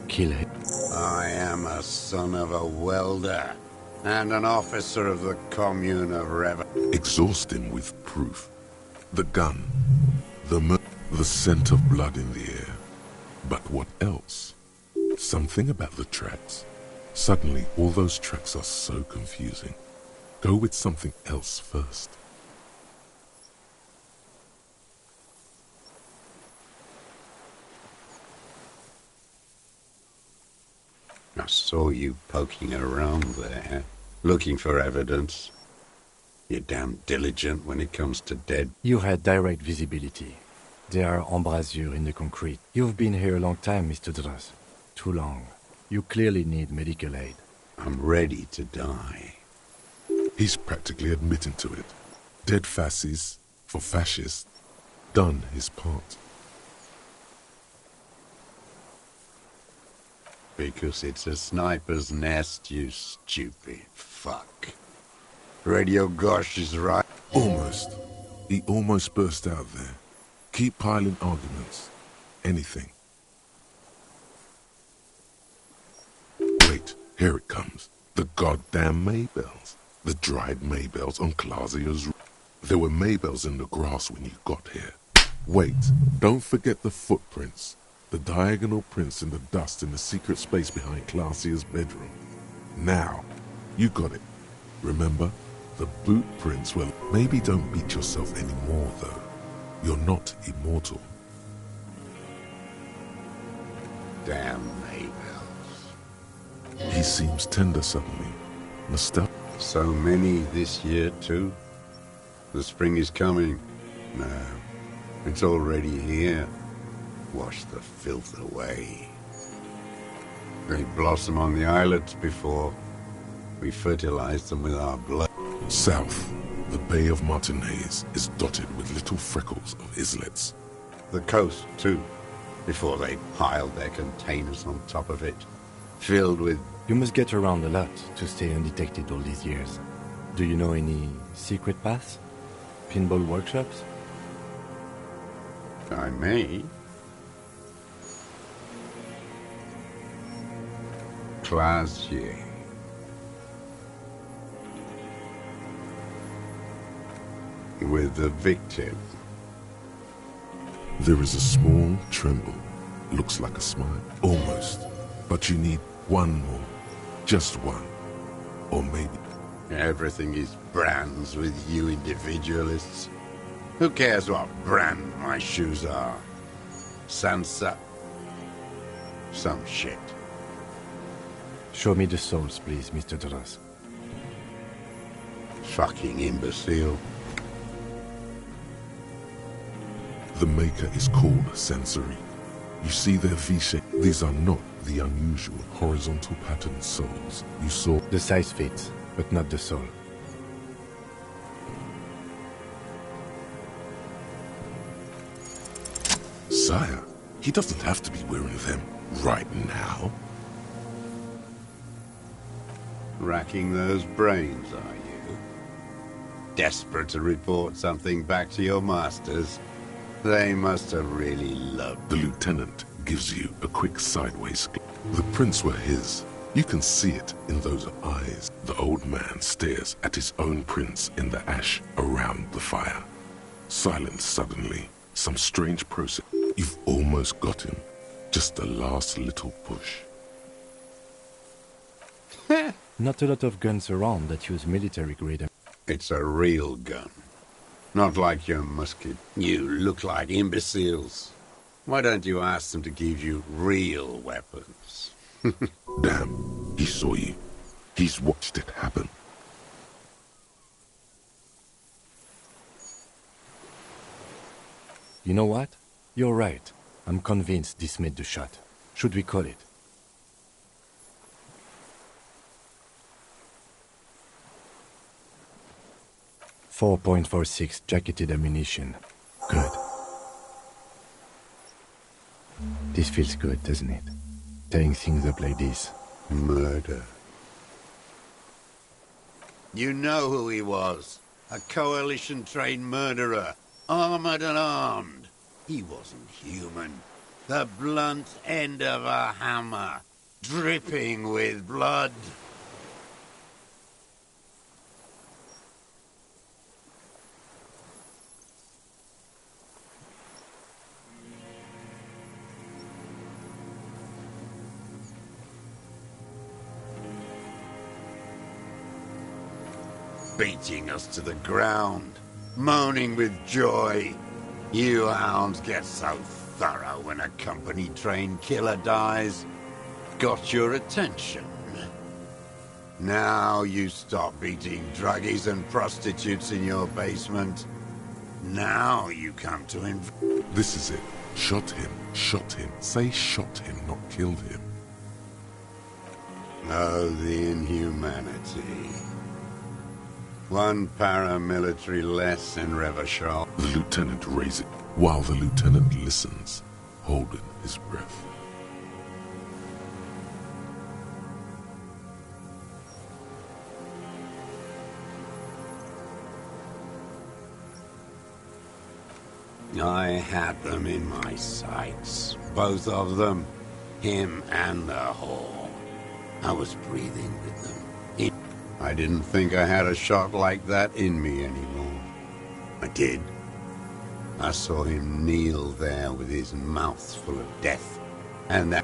kill him? I am a son of a welder and an officer of the Commune of Rev. Exhaust him with proof. The gun, the scent of blood in the air. But what else? Something about the tracks. Suddenly, all those tracks are so confusing. Go with something else first. I saw you poking around there, looking for evidence. You're damn diligent when it comes to dead. You had direct visibility. There are embrasures in the concrete. You've been here a long time, Mr. Dras. Too long. You clearly need medical aid. I'm ready to die. He's practically admitting to it. Dead fascists for fascists. Done his part. Because it's a sniper's nest, you stupid fuck. Radio Gosh is right. Almost. He almost burst out there. Keep piling arguments. Anything. Wait, here it comes. The goddamn Maybells. The dried Maybells on Clausia's roof. There were Maybells in the grass when you got here. Wait, don't forget the footprints. The diagonal prints in the dust in the secret space behind Clausia's bedroom. Now, you got it. Remember? The boot prints, well, maybe don't beat yourself anymore, though. You're not immortal. Damn Maybells. He seems tender suddenly. Nostalgic. So many this year, too. The spring is coming. No, it's already here. Wash the filth away. They blossom on the islets before we fertilize them with our blood. South, the Bay of Martinez is dotted with little freckles of islets. The coast, too, before they piled their containers on top of it, filled with... You must get around a lot to stay undetected all these years. Do you know any secret paths? Pinball workshops? I may. Classier. With the victim. There is a small tremble. Looks like a smile. Almost. But you need one more. Just one. Or maybe... Everything is brands with you individualists. Who cares what brand my shoes are? Sansa. Some shit. Show me the souls, please, Mr. Dras. Fucking imbecile. The maker is called sensory. You see their V-shape. These are not the unusual horizontal pattern souls you saw. The size fits, but not the soul. Sire, he doesn't have to be wearing them right now. Racking those brains, are you? Desperate to report something back to your masters? They must have really loved... The lieutenant gives you a quick sideways glance. The prints were his. You can see it in those eyes. The old man stares at his own prints in the ash around the fire. Silent suddenly. Some strange process. You've almost got him. Just the last little push. Not a lot of guns around that use military grade. It's a real gun. Not like your musket. You look like imbeciles. Why don't you ask them to give you real weapons? Damn, he saw you. He's watched it happen. You know what? You're right. I'm convinced this made the shot. Should we call it? .46 jacketed ammunition. Good. This feels good, doesn't it? Tearing things up like this. Murder. You know who he was. A coalition-trained murderer, armored and armed. He wasn't human. The blunt end of a hammer, dripping with blood. Beating us to the ground, moaning with joy. You hounds get so thorough when a company-trained killer dies. Got your attention. Now you stop beating druggies and prostitutes in your basement. Now you come to This is it. Shot him. Shot him. Say shot him, not killed him. Oh, the inhumanity. One paramilitary less in Revachol. The lieutenant raises it, while the lieutenant listens, holding his breath. I had them in my sights, both of them, him and the whore. I was breathing with them. I didn't think I had a shot like that in me anymore. I did. I saw him kneel there with his mouth full of death, and that...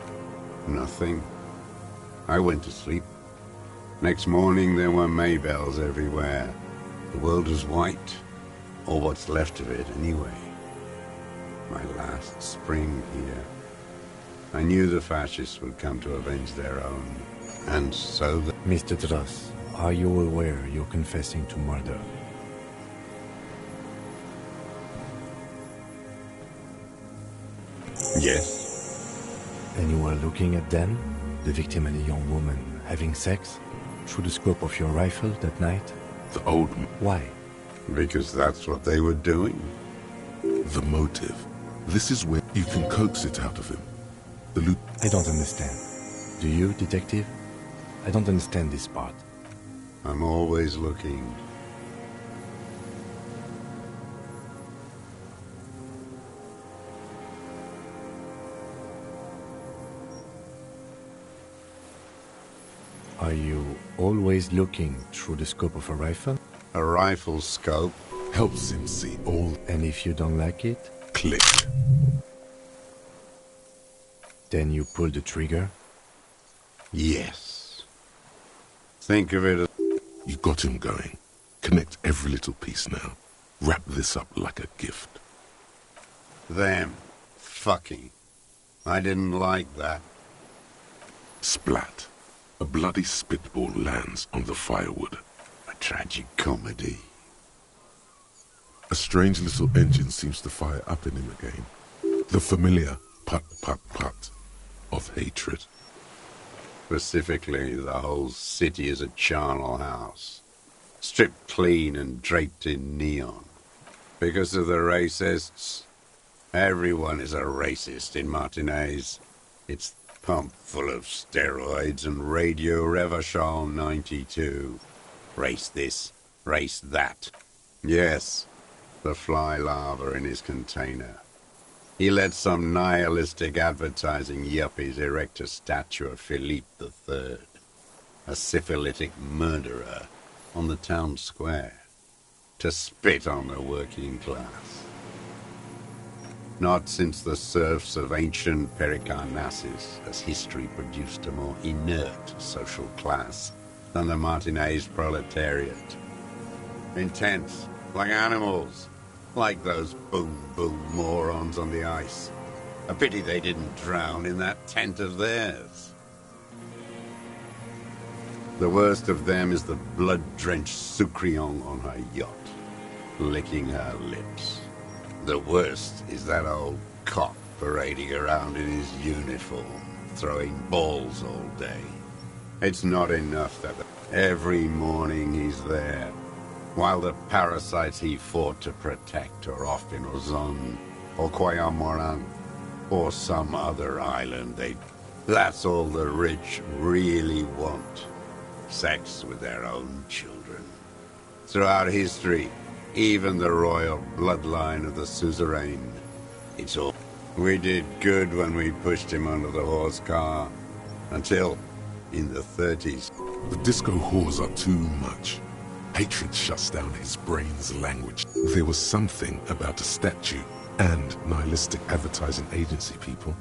nothing. I went to sleep. Next morning there were Maybells everywhere. The world was white, or what's left of it anyway. My last spring here. I knew the fascists would come to avenge their own, and so the... Mr. Dross, are you aware you're confessing to murder? Yes. And you were looking at them, the victim and a young woman, having sex, through the scope of your rifle that night? The old... Why? Because that's what they were doing. The motive. This is where you can coax it out of him. The I don't understand. Do you, detective? I don't understand this part. I'm always looking. Are you always looking through the scope of a rifle? A rifle scope helps him see all. And if you don't like it? Click. Then you pull the trigger? Yes. Think of it as... You got him going. Connect every little piece now. Wrap this up like a gift. Them. Fucking. I didn't like that. Splat. A bloody spitball lands on the firewood. A tragic comedy. A strange little engine seems to fire up in him again. The familiar put-put-put of hatred. Specifically, the whole city is a charnel house. Stripped clean and draped in neon. Because of the racists. Everyone is a racist in Martinez. It's pumped full of steroids and Radio Revachol 92. Race this, race that. Yes, the fly larva in his container. He let some nihilistic advertising yuppies erect a statue of Philippe III, a syphilitic murderer, on the town square, to spit on the working class. Not since the serfs of ancient Pericarnassus has history produced a more inert social class than the Martinez proletariat. Intense, like animals. Like those boom-boom morons on the ice. A pity they didn't drown in that tent of theirs. The worst of them is the blood-drenched Sucrion on her yacht, licking her lips. The worst is that old cock parading around in his uniform, throwing balls all day. It's not enough that every morning he's there, while the parasites he fought to protect are off in Ozon, or Coyamoran, or some other island. That's all the rich really want. Sex with their own children. throughout history, even the royal bloodline of the suzerain. It's all. We did good when we pushed him under the horse car, until in the 30s. The disco whores are too much. Hatred shuts down his brain's language. There was something about a statue and nihilistic advertising agency people.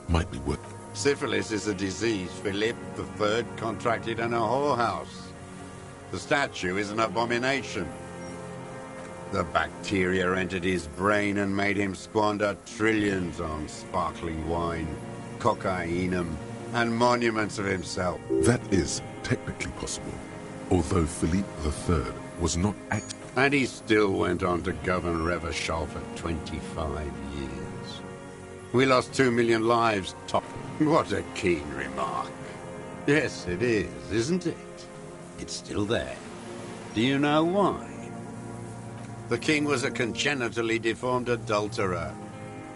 Might be worth. Syphilis is a disease Philip III contracted in a whorehouse. The statue is an abomination. The bacteria entered his brain and made him squander trillions on sparkling wine, cocainum, and monuments of himself. That is technically possible, although Philippe III was not acting. And he still went on to govern Revachol for 25 years. We lost 2 million lives, top. What a keen remark. Yes, it is, isn't it? It's still there. Do you know why? The king was a congenitally deformed adulterer.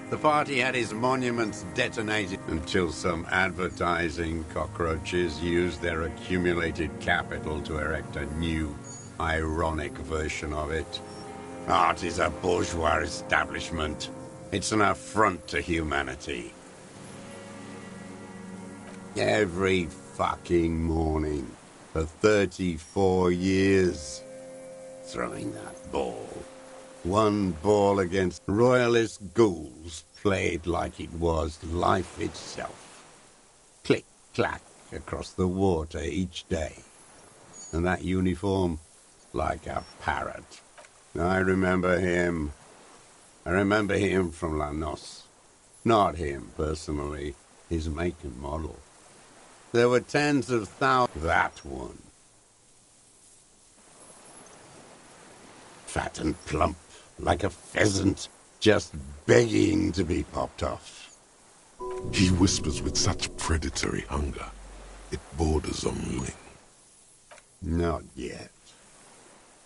The party had his monuments detonated until some advertising cockroaches used their accumulated capital to erect a new, ironic version of it. Art is a bourgeois establishment. It's an affront to humanity. Every fucking morning, for 34 years, throwing that ball. One ball against royalist ghouls played like it was life itself. Click, clack across the water each day. And that uniform, like a parrot. I remember him. I remember him from La Noce. Not him, personally. His make and model. There were tens of thousands. That one. Fat and plump, like a pheasant, just begging to be popped off. He whispers with such predatory hunger. It borders on lying. Not yet.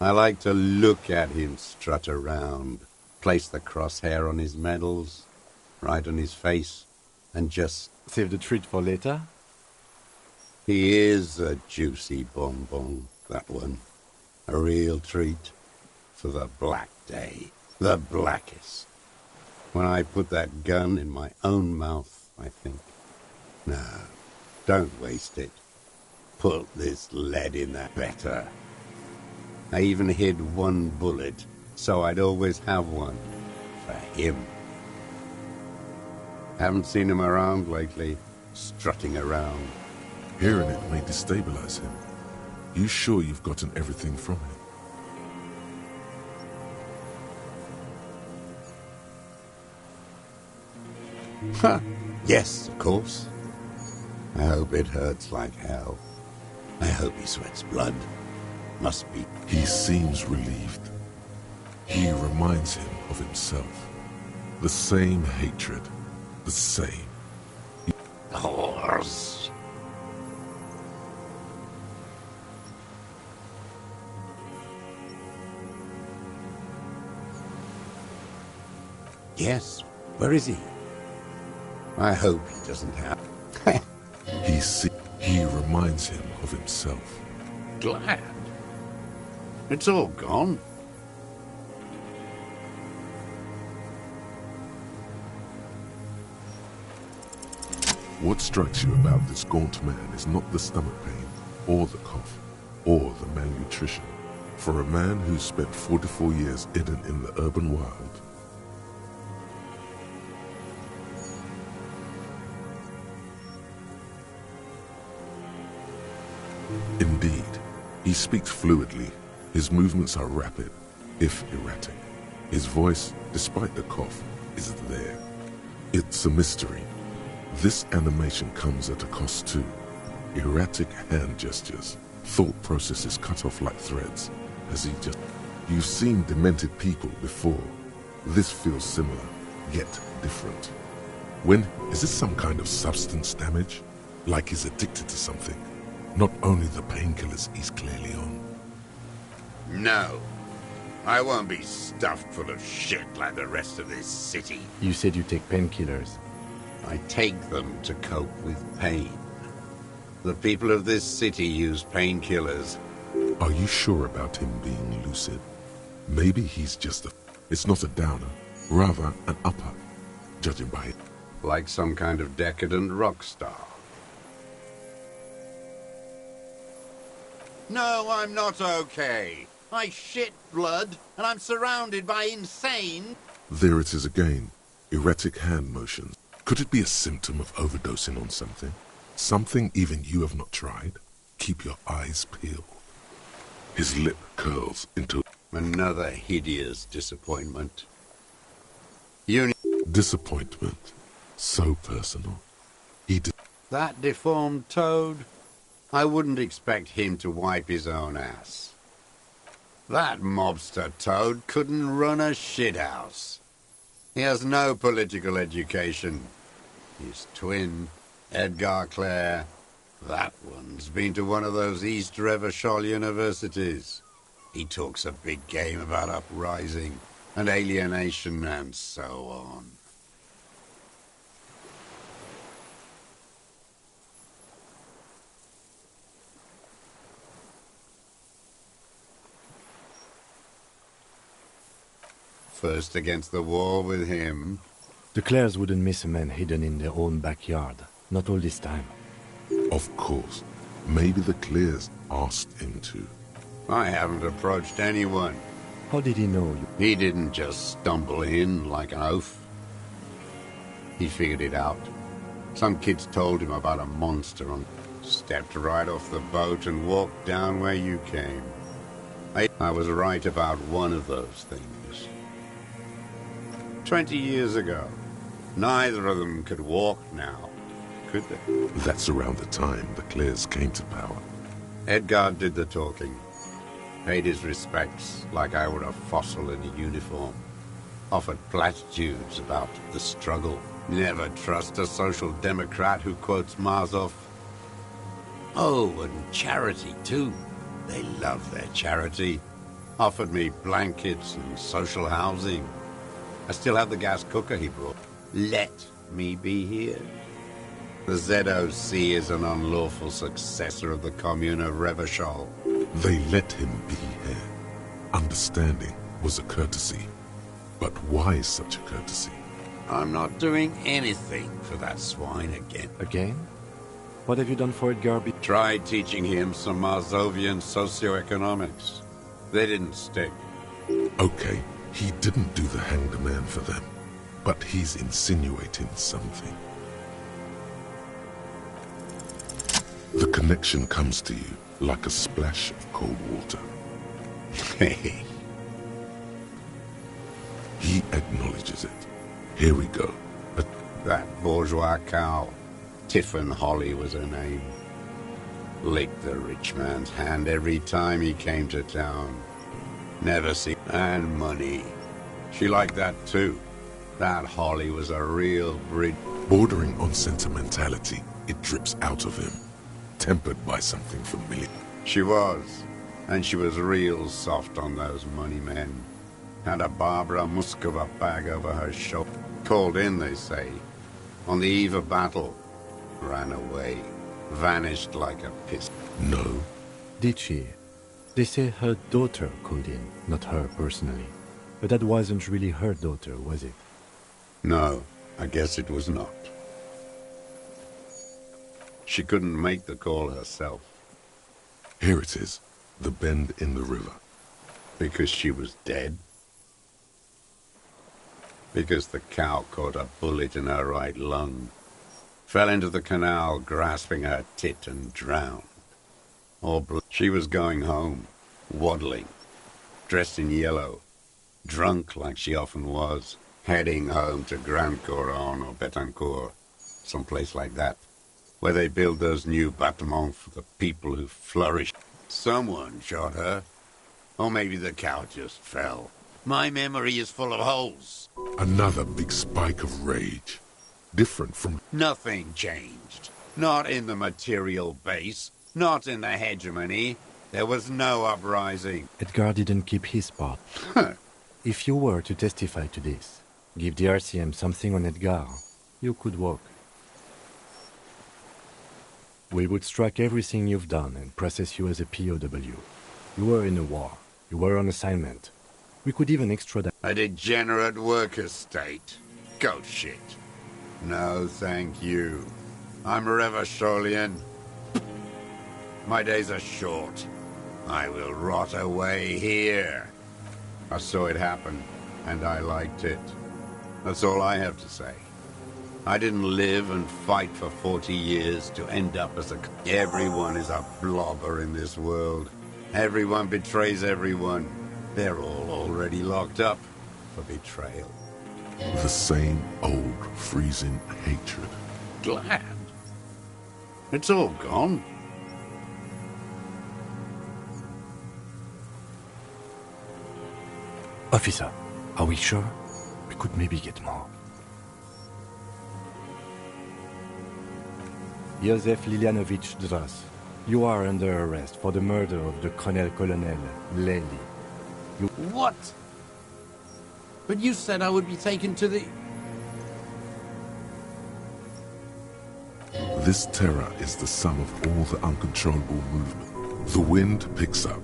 I like to look at him strut around, place the crosshair on his medals, right on his face, and just... Save the treat for later? He is a juicy bonbon, that one. A real treat for the black day. The blackest. When I put that gun in my own mouth, I think, no, don't waste it. Put this lead in that better. I even hid one bullet, so I'd always have one for him. Haven't seen him around lately, strutting around. Hearing it may destabilize him. You sure you've gotten everything from him? Ha! Yes, of course. I hope it hurts like hell. I hope he sweats blood. Must be. He seems relieved. He reminds him of himself. The same hatred. The same. Horse. Yes, where is he? I hope he doesn't have... He reminds him of himself. Glad. It's all gone. What strikes you about this gaunt man is not the stomach pain, or the cough, or the malnutrition. For a man who spent 44 years hidden in the urban wild, indeed, he speaks fluidly. His movements are rapid, if erratic. His voice, despite the cough, is there. It's a mystery. This animation comes at a cost too. Erratic hand gestures, thought processes cut off like threads. As he just... You've seen demented people before. This feels similar, yet different. When... Is this some kind of substance damage? Like he's addicted to something? Not only the painkillers he's clearly on. No. I won't be stuffed full of shit like the rest of this city. You said you take painkillers. I take them to cope with pain. The people of this city use painkillers. Are you sure about him being lucid? Maybe he's just a... It's not a downer, rather an upper, judging by it. Like some kind of decadent rock star. No, I'm not okay. I shit blood, and I'm surrounded by insane... There it is again. Erratic hand motions. Could it be a symptom of overdosing on something? Something even you have not tried? Keep your eyes peeled. His lip curls into... Another hideous disappointment. Disappointment. So personal. That deformed toad? I wouldn't expect him to wipe his own ass. That mobster toad couldn't run a shithouse. He has no political education. His twin, Edgar Clare, that one's been to one of those East Revachol universities. He talks a big game about uprising and alienation and so on. First against the wall with him. The Clares wouldn't miss a man hidden in their own backyard. Not all this time. Of course. Maybe the Clears asked him to. I haven't approached anyone. How did he know you? He didn't just stumble in like an oaf. He figured it out. Some kids told him about a monster and stepped right off the boat and walked down where you came. I was right about one of those things. 20 years ago. Neither of them could walk now, could they? That's around the time the Clears came to power. Edgar did the talking. Paid his respects like I were a fossil in a uniform. Offered platitudes about the struggle. Never trust a social democrat who quotes Marzoff. Oh, and charity too. They love their charity. Offered me blankets and social housing. I still have the gas cooker he brought. Let me be here. The ZOC is an unlawful successor of the Commune of Revachol. They let him be here. Understanding was a courtesy. But why such a courtesy? I'm not doing anything for that swine again. Again? What have you done for Edgar? Tried teaching him some Marzovian socioeconomics. They didn't stick. Okay, he didn't do the hanged man for them. But he's insinuating something. The connection comes to you like a splash of cold water. Hey. He acknowledges it. Here we go. That bourgeois cow. Tiffin Holly was her name. Licked the rich man's hand every time he came to town. Never see... And money. She liked that too. That Holly was a real bridge. Bordering on sentimentality, it drips out of him. Tempered by something familiar. She was. And she was real soft on those money men. Had a Barbara Muskova bag over her shoulder. Called in, they say. On the eve of battle. Ran away. Vanished like a piss. No. Did she? They say her daughter called in, not her personally. But that wasn't really her daughter, was it? No, I guess it was not. She couldn't make the call herself. Here it is. The bend in the river. Because she was dead? Because the cow caught a bullet in her right lung. Fell into the canal, grasping her tit, and drowned. She was going home, waddling, dressed in yellow, drunk like she often was, heading home to Grand Couronne or Betancourt, someplace like that, where they build those new bâtiments for the people who flourish. Someone shot her. Or maybe the cow just fell. My memory is full of holes. Another big spike of rage. Different from... Nothing changed. Not in the material base. Not in the hegemony. There was no uprising. Edgar didn't keep his part. If you were to testify to this, give the RCM something on Edgar, you could walk. We would strike everything you've done and process you as a POW. You were in a war. You were on assignment. We could even extradite. A degenerate worker state. Go shit. No, thank you. I'm Revacholian. My days are short. I will rot away here. I saw it happen, and I liked it. That's all I have to say. I didn't live and fight for 40 years to end up as a... Everyone is a blobber in this world. Everyone betrays everyone. They're all already locked up for betrayal. The same old freezing hatred. Glad. It's all gone. Officer, are we sure? We could maybe get more. Josef Lilianovich Dras, you are under arrest for the murder of the Colonel Lely. What? But you said I would be taken to the... This terror is the sum of all the uncontrollable movement. The wind picks up.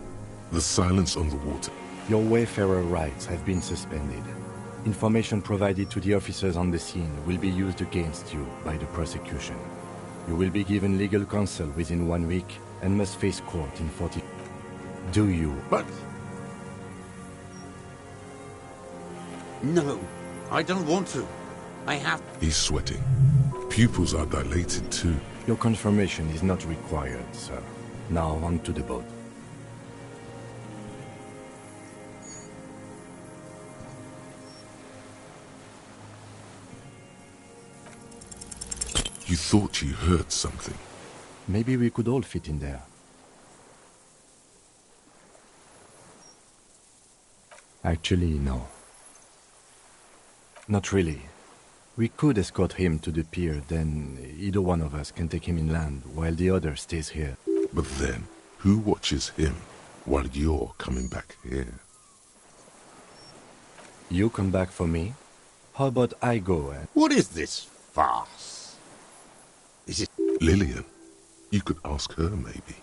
The silence on the water. Your wayfarer rights have been suspended. Information provided to the officers on the scene will be used against you by the prosecution. You will be given legal counsel within 1 week and must face court in 40... Do you? But... No, I don't want to. I have... He's sweating. Pupils are dilated too. Your confirmation is not required, sir. Now on to the boat. You thought you heard something. Maybe we could all fit in there. Actually, no. Not really. We could escort him to the pier, then either one of us can take him inland while the other stays here. But then, who watches him while you're coming back here? You come back for me? How about I go and... What is this farce? Is it... Lillian. You could ask her, maybe.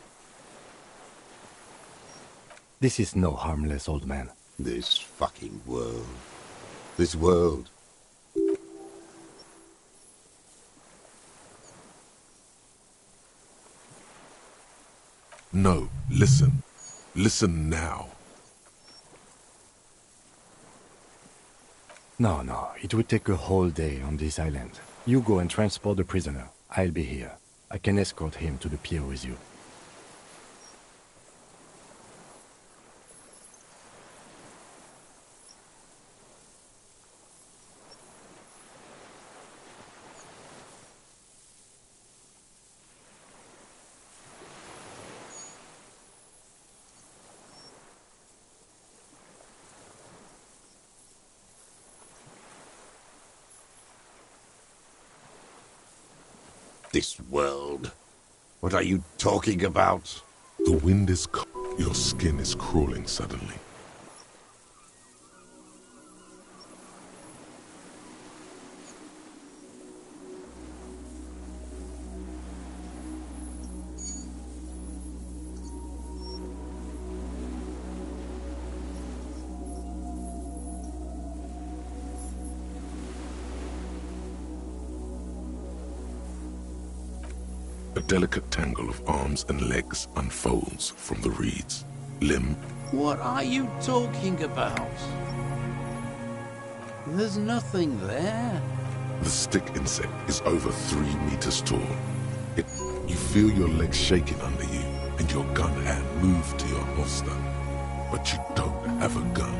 This is no harmless old man. This fucking world. This world. No, listen. Listen now. No, it would take a whole day on this island. You go and transport the prisoner. I'll be here. I can escort him to the pier with you. This world. What are you talking about? The wind is cold. Your skin is crawling suddenly. A delicate tangle of arms and legs unfolds from the reeds. Limb. What are you talking about? There's nothing there. The stick insect is over 3 meters tall. You feel your legs shaking under you and your gun hand move to your holster. But you don't have a gun.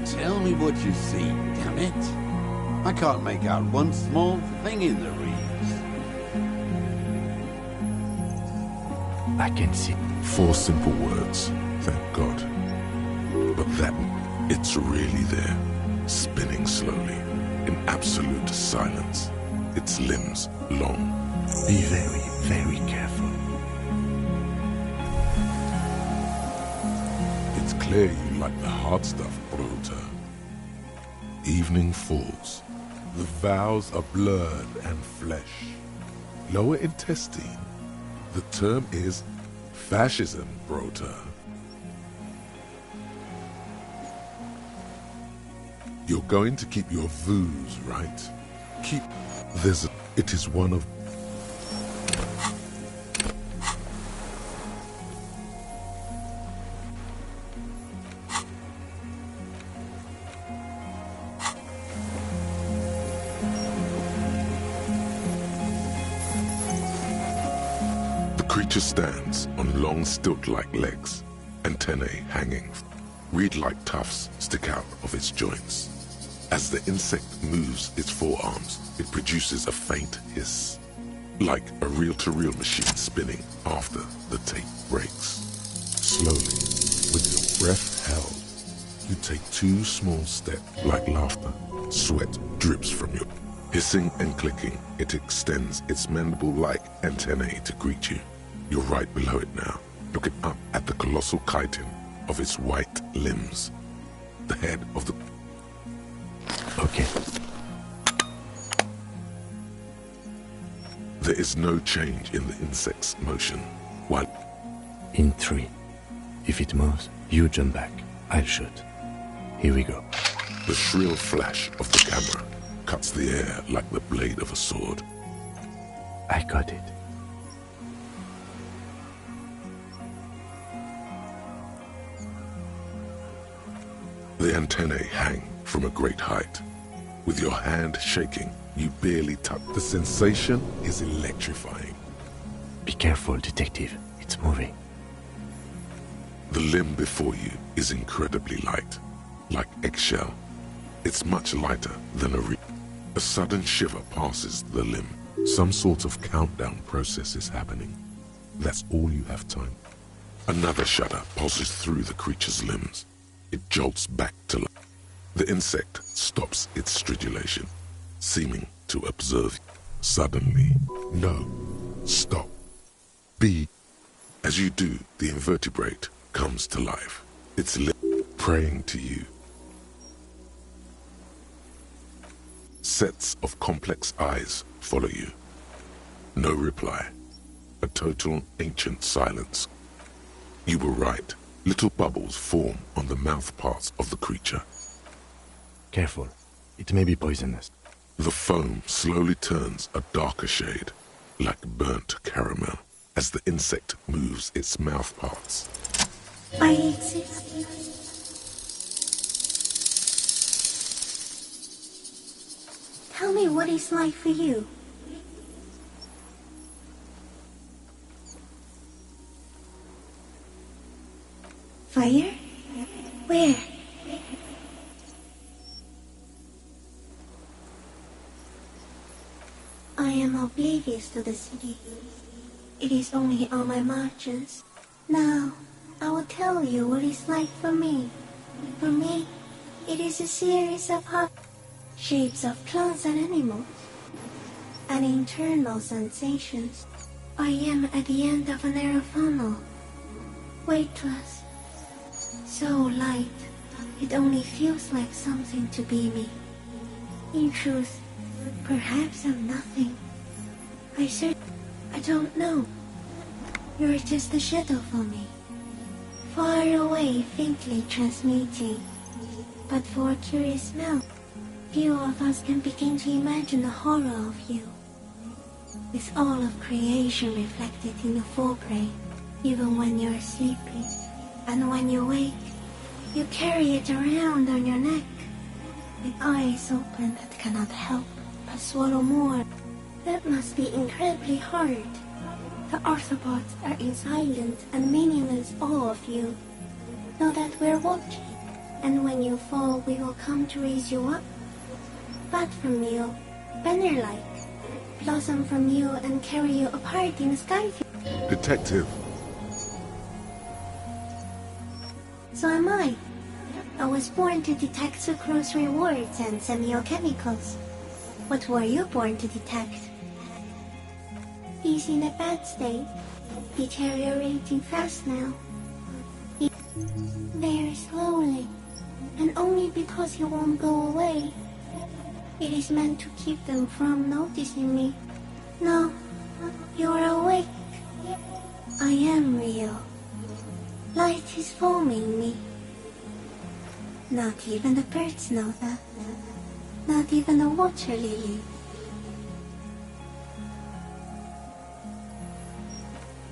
Tell me what you see, damn it. I can't make out one small thing in the reeds. I can see. 4 simple words, thank God. But that, it's really there, spinning slowly, in absolute silence. Its limbs long. Be very, very careful. It's clear you like the hard stuff, Brota. Evening falls. The vowels are blurred and flesh. Lower intestine. The term is Fascism, Brota. You're going to keep your views, right? It is one of... The creature stands on long stilt-like legs, antennae hanging. Reed-like tufts stick out of its joints. As the insect moves its forearms, it produces a faint hiss, like a reel-to-reel machine spinning after the tape breaks. Slowly, with your breath held, you take 2 small steps. Like laughter, sweat drips from you. Hissing and clicking, it extends its mandible-like antennae to greet you. You're right below it now, looking up at the colossal chitin of its white limbs. The head of the... Okay. There is no change in the insect's motion. While... In 3. If it moves, you jump back. I'll shoot. Here we go. The shrill flash of the camera cuts the air like the blade of a sword. I got it. The antennae hang from a great height. With your hand shaking, you barely touch. The sensation is electrifying. Be careful, detective. It's moving. The limb before you is incredibly light, like eggshell. It's much lighter than a reed. A sudden shiver passes the limb. Some sort of countdown process is happening. That's all you have time. Another shudder pulses through the creature's limbs. It jolts back to life. The insect stops its stridulation, seeming to observe. Suddenly, no, stop, be. As you do, the invertebrate comes to life. Its lip praying to you. Sets of complex eyes follow you. No reply. A total ancient silence. You were right. Little bubbles form on the mouth parts of the creature. Careful. It may be poisonous. The foam slowly turns a darker shade, like burnt caramel, as the insect moves its mouth parts. I exist. Tell me what it's like for you. Fire? Where? I am oblivious to the city. It is only on my marches. Now, I will tell you what it's like for me. For me, it is a series of shapes of plants and animals, and internal sensations. I am at the end of a narrow funnel, weightless, so light, it only feels like something to be me. In truth, perhaps I'm nothing. I don't know. You're just a shadow for me, far away, faintly transmitting. But for a curious smell, few of us can begin to imagine the horror of you, with all of creation reflected in your forebrain, even when you're sleeping. And when you wake, you carry it around on your neck, with eyes open that cannot help but swallow more. That must be incredibly hard. The arthropods are in silent and meaningless awe of you. Know that we're watching, and when you fall, we will come to raise you up. Bud from you, banner-like, blossom from you and carry you apart in the sky. Detective. So am I. I was born to detect sucrose rewards and semiochemicals. What were you born to detect? He's in a bad state, deteriorating fast now. Very slowly, and only because he won't go away. It is meant to keep them from noticing me. No, you are awake. I am real. Light is forming me. Not even the birds know that. Not even the water lily.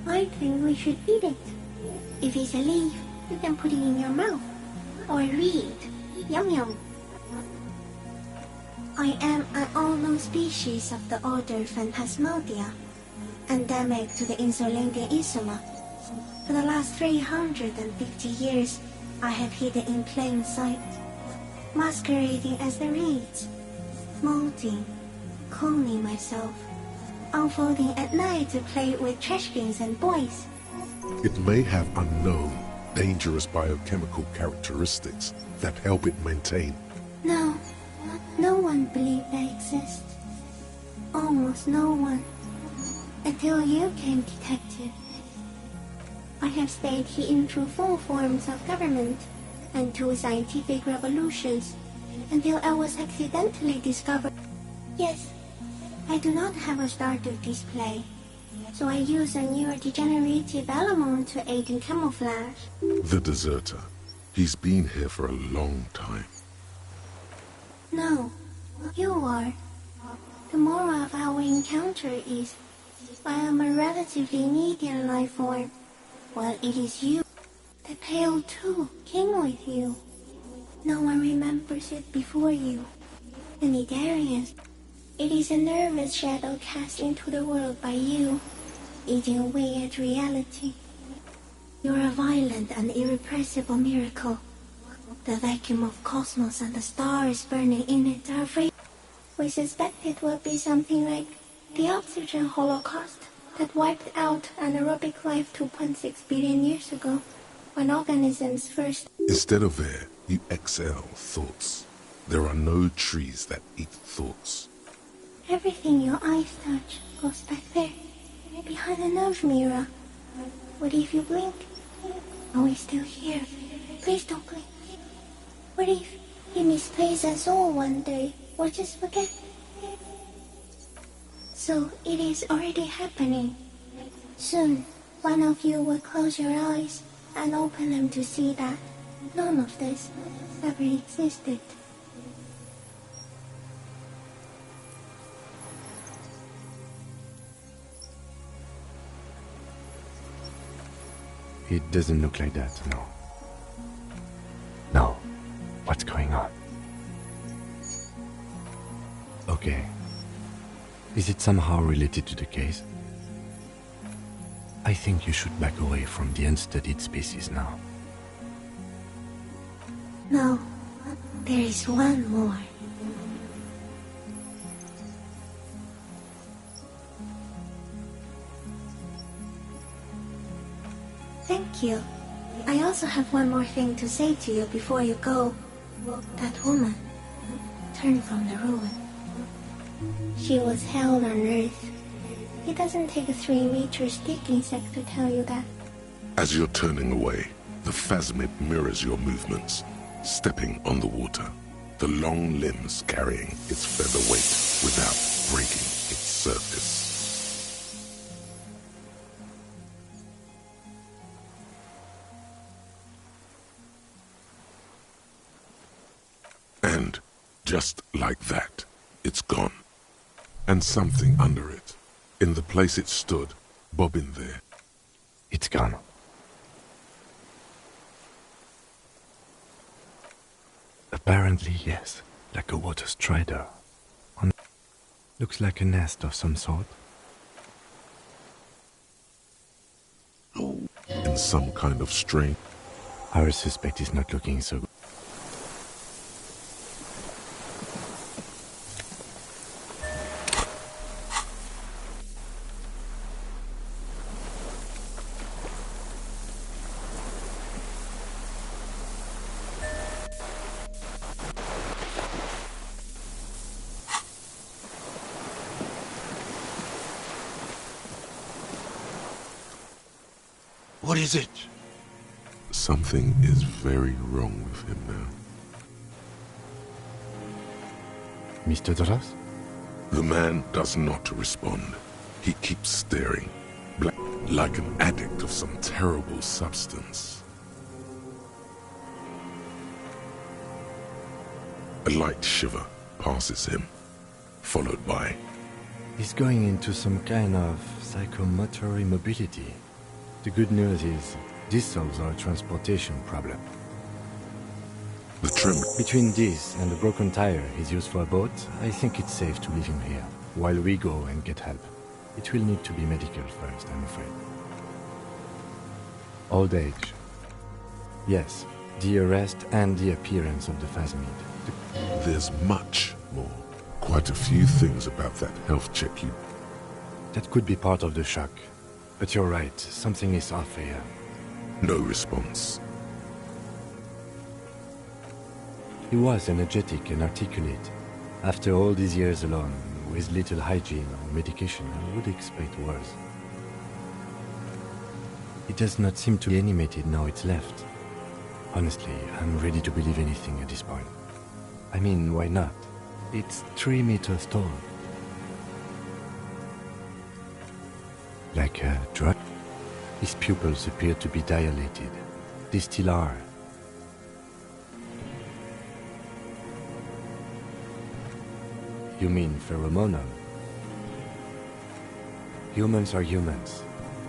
I think we should eat it. If it's a leaf, you can put it in your mouth. Or read. Yum yum. I am an unknown species of the order Phantasmadia, endemic to the insulated insula. For the last 350 years, I have hidden in plain sight, masquerading as the reeds, molding, cloning myself, unfolding at night to play with trash cans and boys. It may have unknown, dangerous biochemical characteristics that help it maintain. No, no one believes I exist. Almost no one. Until you came, detective. I have stayed hidden through 4 forms of government and 2 scientific revolutions until I was accidentally discovered. Yes, I do not have a star to display, so I use a neurodegenerative element to aid in camouflage. The deserter. He's been here for a long time. No, you are. The moral of our encounter is, I am a relatively medium life form, while it is you. The pale too came with you. No one remembers it before you. The Nidarians. It is a nervous shadow cast into the world by you, eating away at reality. You're a violent and irrepressible miracle. The vacuum of cosmos and the stars burning in it are free. We suspect it will be something like the oxygen holocaust that wiped out anaerobic life 2.6 billion years ago, when organisms first... Instead of air, you exhale thoughts. There are no trees that eat thoughts. Everything your eyes touch goes back there, behind the nerve mirror. What if you blink? Are we still here? Please don't blink. What if you misplace us all one day, or just forget? So it is already happening. Soon, one of you will close your eyes and open them to see that none of this ever existed. It doesn't look like that, no. No. What's going on? Okay. Is it somehow related to the case? I think you should back away from the unstudied species now. No, there is one more. Thank you. I also have one more thing to say to you before you go. That woman turned from the ruin. She was hell on earth. It doesn't take a 3-meter stick insect to tell you that. As you're turning away, the phasmid mirrors your movements, stepping on the water, the long limbs carrying its feather weight without breaking its surface. And, just like that, it's gone. And something under it, in the place it stood, bobbing there. It's gone. Apparently, yes, like a water strider. Looks like a nest of some sort. In some kind of strain. Our suspect is not looking so good. What is it? Something is very wrong with him now. Mr. Doras? The man does not respond. He keeps staring. Black like an addict of some terrible substance. A light shiver passes him, followed by... He's going into some kind of psychomotor immobility. The good news is, this solves our transportation problem. The trim... Between this and the broken tire he's used for a boat, I think it's safe to leave him here, while we go and get help. It will need to be medical first, I'm afraid. Old age. Yes, the arrest and the appearance of the phasmid. There's much more. Quite a few things about that health check you... That could be part of the shock. But you're right, something is off here. No response. He was energetic and articulate. After all these years alone, with little hygiene or medication, I would expect worse. He does not seem to be animated now it's left. Honestly, I'm ready to believe anything at this point. I mean, why not? It's 3 meters tall. Like a drug. His pupils appear to be dilated. They still are. You mean pheromonal? Humans are humans.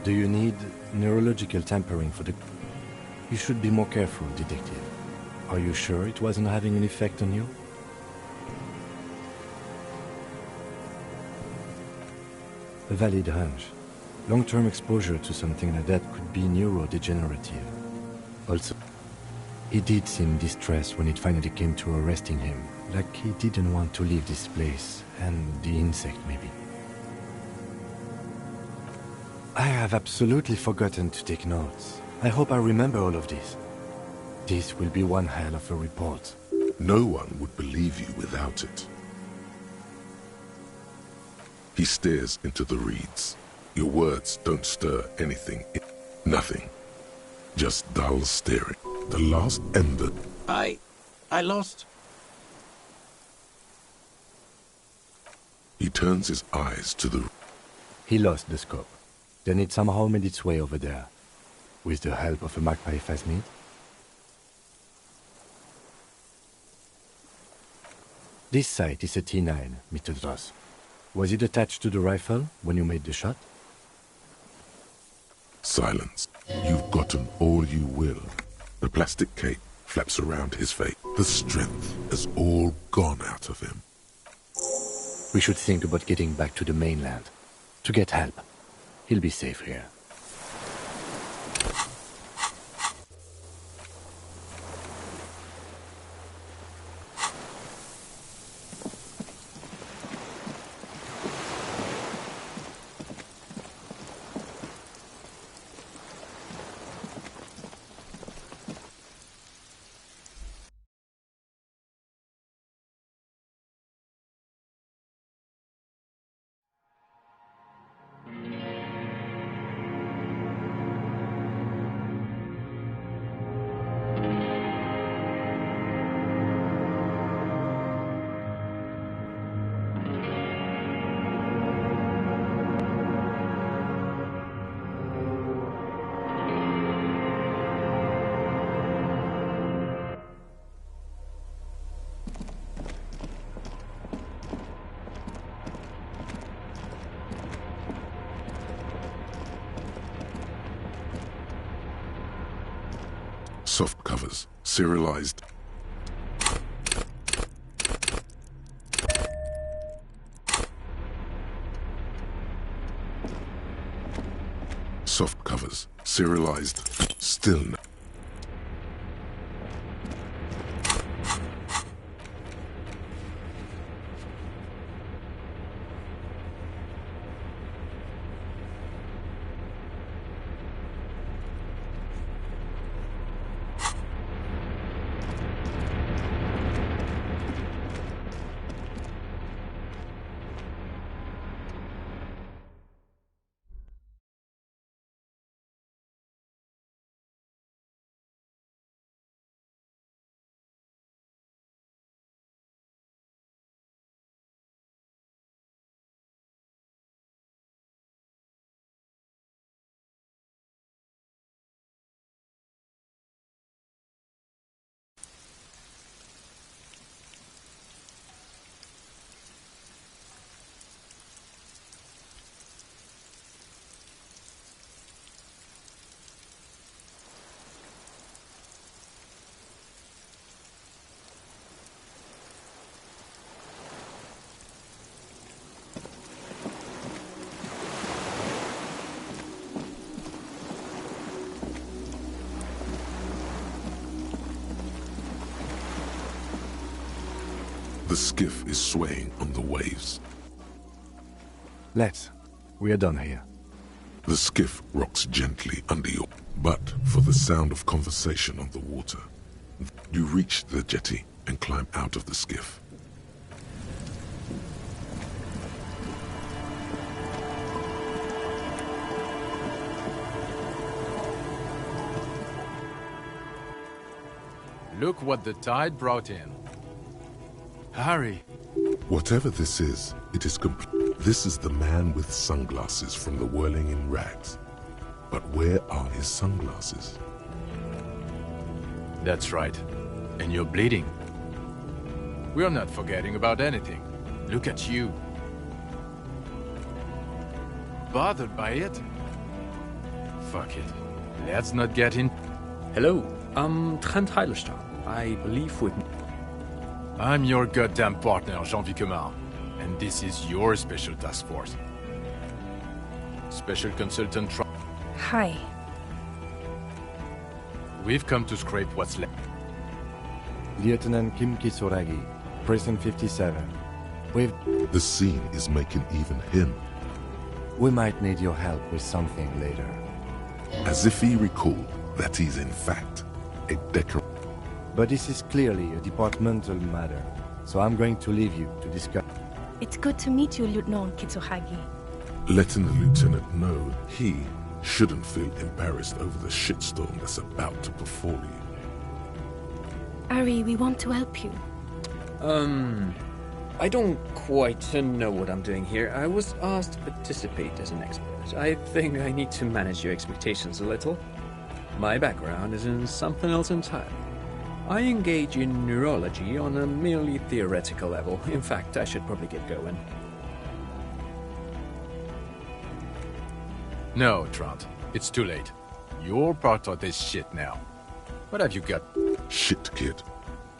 Do you need neurological tampering for the... You should be more careful, detective. Are you sure it wasn't having an effect on you? A valid hunch. Long-term exposure to something like that could be neurodegenerative. Also, he did seem distressed when it finally came to arresting him, like he didn't want to leave this place, and the insect maybe. I have absolutely forgotten to take notes. I hope I remember all of this. This will be one hell of a report. No one would believe you without it. He stares into the reeds. Your words don't stir anything. Nothing. Just dull staring. The last ember... I lost... He turns his eyes to the... He lost the scope. Then it somehow made its way over there. With the help of a magpie phasmid. This sight is a T9, Mr. Dross. Was it attached to the rifle when you made the shot? Silence. You've gotten all you will. The plastic cape flaps around his face. The strength has all gone out of him. We should think about getting back to the mainland. To get help. He'll be safe here. Soft covers, serialized. Soft covers, serialized, still no. The skiff is swaying on the waves. Let's. We are done here. The skiff rocks gently under you, but for the sound of conversation on the water. You reach the jetty and climb out of the skiff. Look what the tide brought in. Harry. Whatever this is, it is complete. This is the man with sunglasses from the Whirling in Rags. But where are his sunglasses? That's right. And you're bleeding. We're not forgetting about anything. Look at you. Bothered by it? Fuck it. Let's not get in. Hello, I'm Trent Heilstein. I believe with... I'm your goddamn partner, Jean-Vic Comar. And this is your special task force. Special Consultant Hi. We've come to scrape what's left. Lieutenant Kim Kisoragi, Prison 57. The scene is making even him. We might need your help with something later. As if he recalled that he's in fact a decorator. But this is clearly a departmental matter, so I'm going to leave you to discuss. It's good to meet you, Lieutenant Kitsuhagi. Letting the lieutenant know he shouldn't feel embarrassed over the shitstorm that's about to befall you. Ari, we want to help you. I don't quite know what I'm doing here. I was asked to participate as an expert. I think I need to manage your expectations a little. My background is in something else entirely. I engage in neurology on a merely theoretical level. In fact, I should probably get going. No, Trant. It's too late. You're part of this shit now. What have you got? Shit, kid.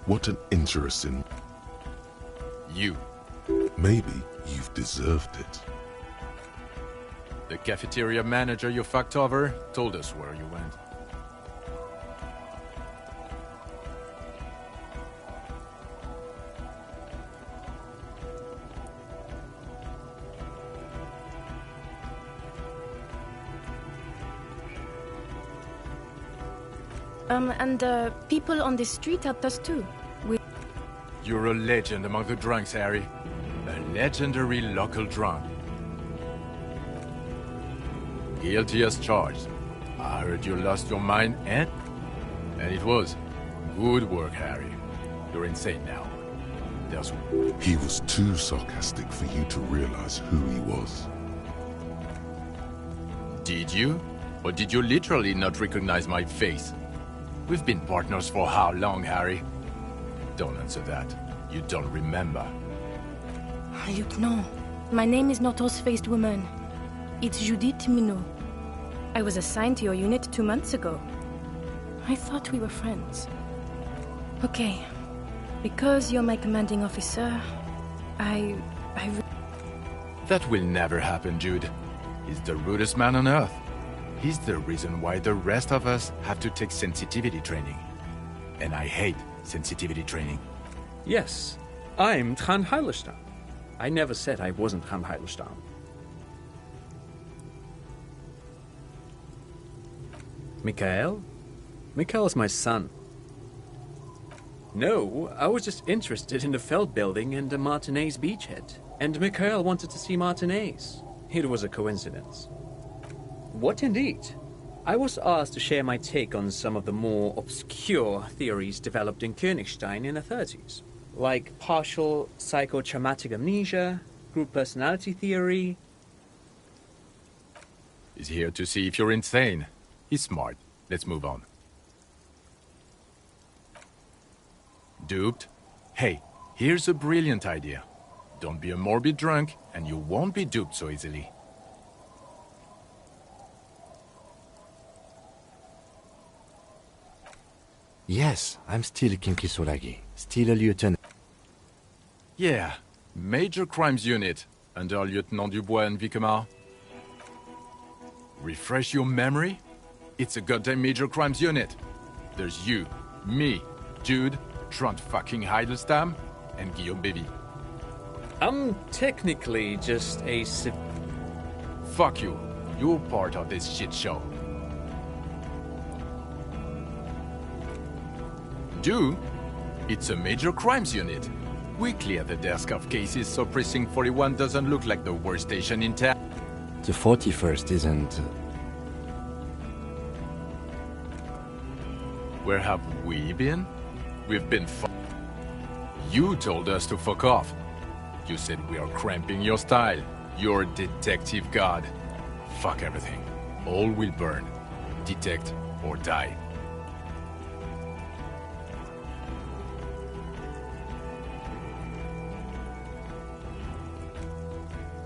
What an interesting... You. Maybe you've deserved it. The cafeteria manager you fucked over told us where you went. And people on the street helped us too. You're a legend among the drunks, Harry. A legendary local drunk. Guilty as charged. I heard you lost your mind, and it was. Good work, Harry. You're insane now. There's... He was too sarcastic for you to realize who he was. Did you? Or did you literally not recognize my face? We've been partners for how long, Harry? Don't answer that. You don't remember. Lieutenant, my name is not Horse-Faced Woman. It's Judith Minot. I was assigned to your unit 2 months ago. I thought we were friends. Okay. Because you're my commanding officer, That will never happen, Jude. He's the rudest man on Earth. He's the reason why the rest of us have to take sensitivity training. And I hate sensitivity training. Yes, I'm Trant Heilstein. I never said I wasn't Trant Heilstein. Mikhail? Mikhail's my son. No, I was just interested in the Feld building and the Martinez beachhead. And Mikhail wanted to see Martinez. It was a coincidence. What indeed? I was asked to share my take on some of the more obscure theories developed in Königstein in the 30s. Like partial psychotraumatic amnesia, group personality theory. He's here to see if you're insane. He's smart. Let's move on. Duped? Hey, here's a brilliant idea. Don't be a morbid drunk, and you won't be duped so easily. Yes, I'm still Kim Kisoragi, still a lieutenant. Yeah, Major Crimes Unit, under Lieutenant Dubois and Vicomar. Refresh your memory? It's a goddamn Major Crimes Unit. There's you, me, Jude, Trant fucking Heidelstam, and Guillaume baby. I'm technically just a Fuck you. You're part of this shit show. Do? It's a major crimes unit. We clear the desk of cases so Precinct 41 doesn't look like the worst station in town. The 41st isn't... Where have we been? We've been You told us to fuck off. You said we are cramping your style. You're detective god. Fuck everything. All will burn. Detect or die.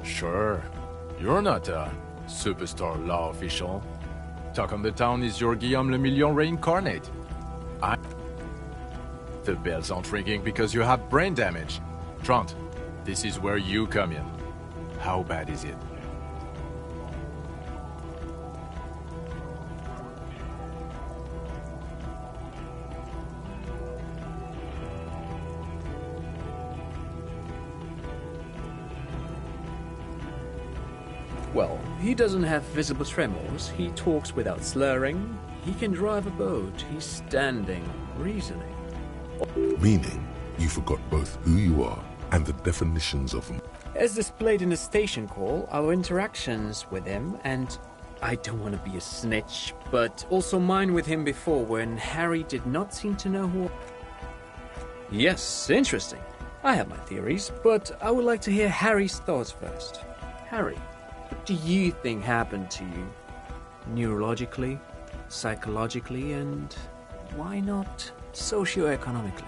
Sure. You're not a superstar law official. Talk on the town is your Guillaume le Million reincarnate. The bells aren't ringing because you have brain damage. Trant, this is where you come in. How bad is it? Well, he doesn't have visible tremors, he talks without slurring, he can drive a boat, he's standing, reasoning. Meaning, you forgot both who you are and the definitions of them. As displayed in the station call, our interactions with him, and I don't want to be a snitch, but also mine with him before when Harry did not seem to know who... Yes, interesting. I have my theories, but I would like to hear Harry's thoughts first. Harry, what do you think happened to you? Neurologically, psychologically, and why not socioeconomically?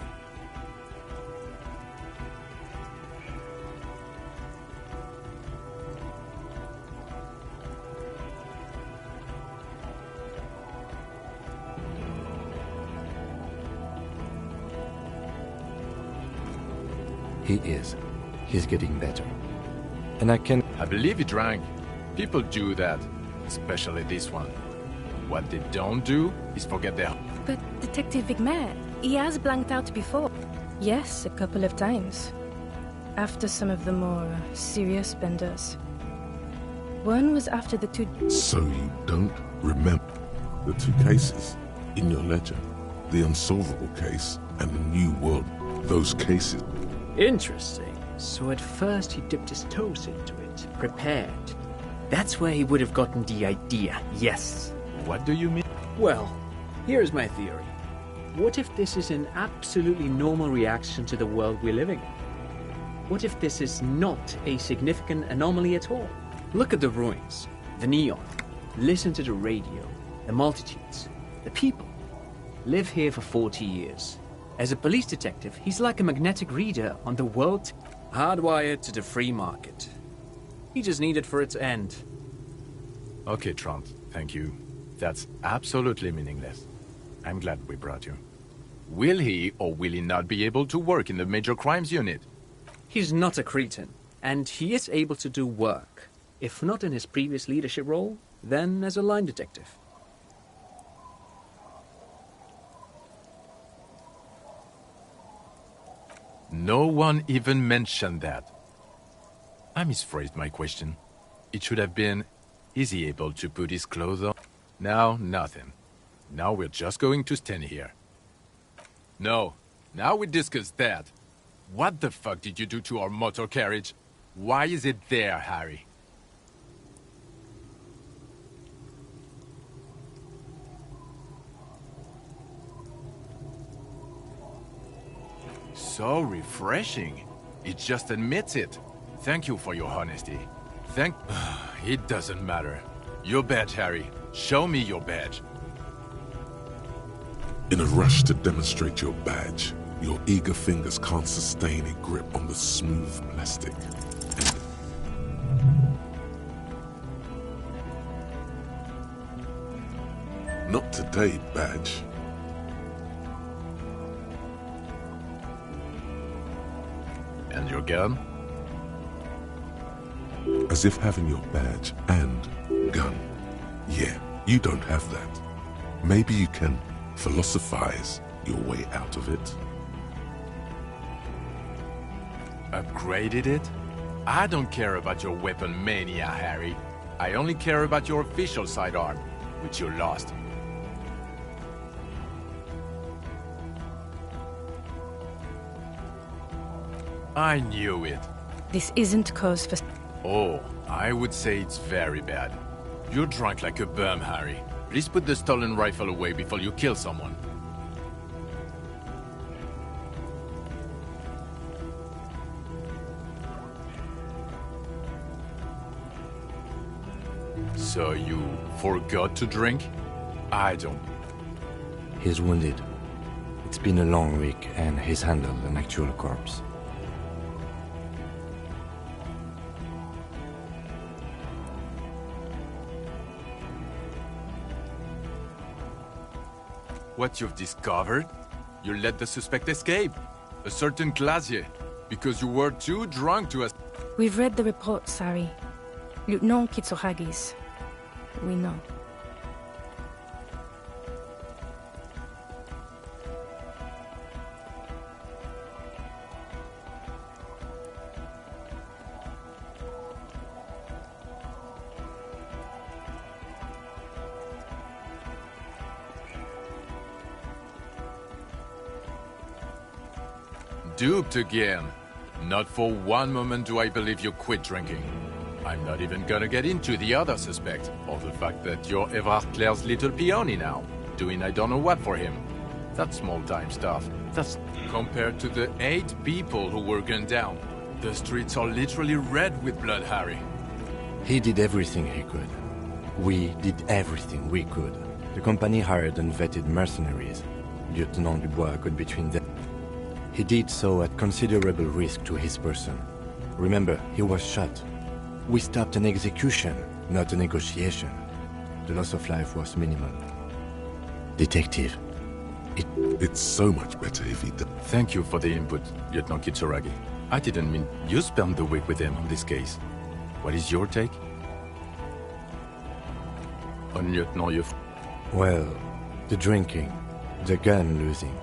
He is. He's getting better. And I believe he drank. People do that. Especially this one. What they don't do is forget their... But Detective Vigmer, he has blanked out before. Yes, a couple of times. After some of the more serious benders. One was after the two... So you don't remember the two cases in your ledger? The unsolvable case and the new world. Those cases... Interesting. So at first he dipped his toes into it, prepared. That's where he would have gotten the idea, yes. What do you mean? Well, here's my theory. What if this is an absolutely normal reaction to the world we're living in? What if this is not a significant anomaly at all? Look at the ruins, the neon, listen to the radio, the multitudes, the people. Live here for 40 years. As a police detective, he's like a magnetic reader on the world, hardwired to the free market. He just needed for its end. Okay, Trant, thank you. That's absolutely meaningless. I'm glad we brought you. Will he or will he not be able to work in the major crimes unit? He's not a cretin, and he is able to do work. If not in his previous leadership role, then as a line detective. No one even mentioned that. I misphrased my question. It should have been, is he able to put his clothes on? Now, nothing. Now we're just going to stand here. No, now we discuss that. What the fuck did you do to our motor carriage? Why is it there, Harry? So refreshing. It just admits it. Thank you for your honesty. It doesn't matter. Your badge, Harry. Show me your badge. In a rush to demonstrate your badge, your eager fingers can't sustain a grip on the smooth plastic. Not today, badge. And your gun? As if having your badge and gun. Yeah, you don't have that. Maybe you can philosophize your way out of it. Upgraded it? I don't care about your weapon mania, Harry. I only care about your official sidearm, which you lost. I knew it. This isn't cause for... Oh, I would say it's very bad. You're drunk like a bum, Harry. Please put the stolen rifle away before you kill someone. So you forgot to drink? I don't. He's wounded. It's been a long week and he's handled an actual corpse. What you've discovered? You let the suspect escape. A certain Glacier. Because you were too drunk to... We've read the report, Sari. Lieutenant Kitsuragis. We know. Duped again. Not for one moment do I believe you quit drinking. I'm not even gonna get into the other suspect, or the fact that you're Everard Claire's little peony now, doing I don't know what for him. That's small-time stuff. That's compared to the 8 people who were gunned down. The streets are literally red with blood, Harry. He did everything he could. We did everything we could. The company hired and vetted mercenaries. Lieutenant Dubois got between them. He did so at considerable risk to his person. Remember, he was shot. We stopped an execution, not a negotiation. The loss of life was minimal. Detective, It's so much better if he does. Thank you for the input, Lieutenant Kitsuragi. I didn't mean you spent the week with him on this case. What is your take? On Lieutenant You've... Well, the drinking, the gun losing,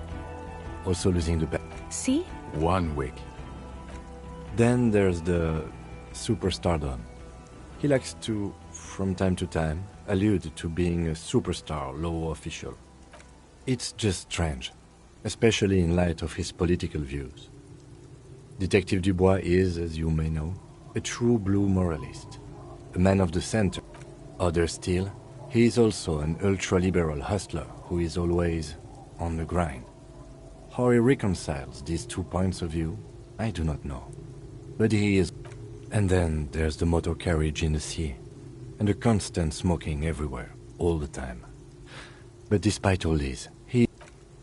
also losing the... See? 1 week. Then there's the superstardom. He likes to, from time to time, allude to being a superstar law official. It's just strange, especially in light of his political views. Detective Dubois is, as you may know, a true blue moralist, a man of the center. Other still, he is also an ultra-liberal hustler who is always on the grind. How he reconciles these 2 points of view, I do not know. But he is... And then there's the motor carriage in the sea, and the constant smoking everywhere, all the time. But despite all this,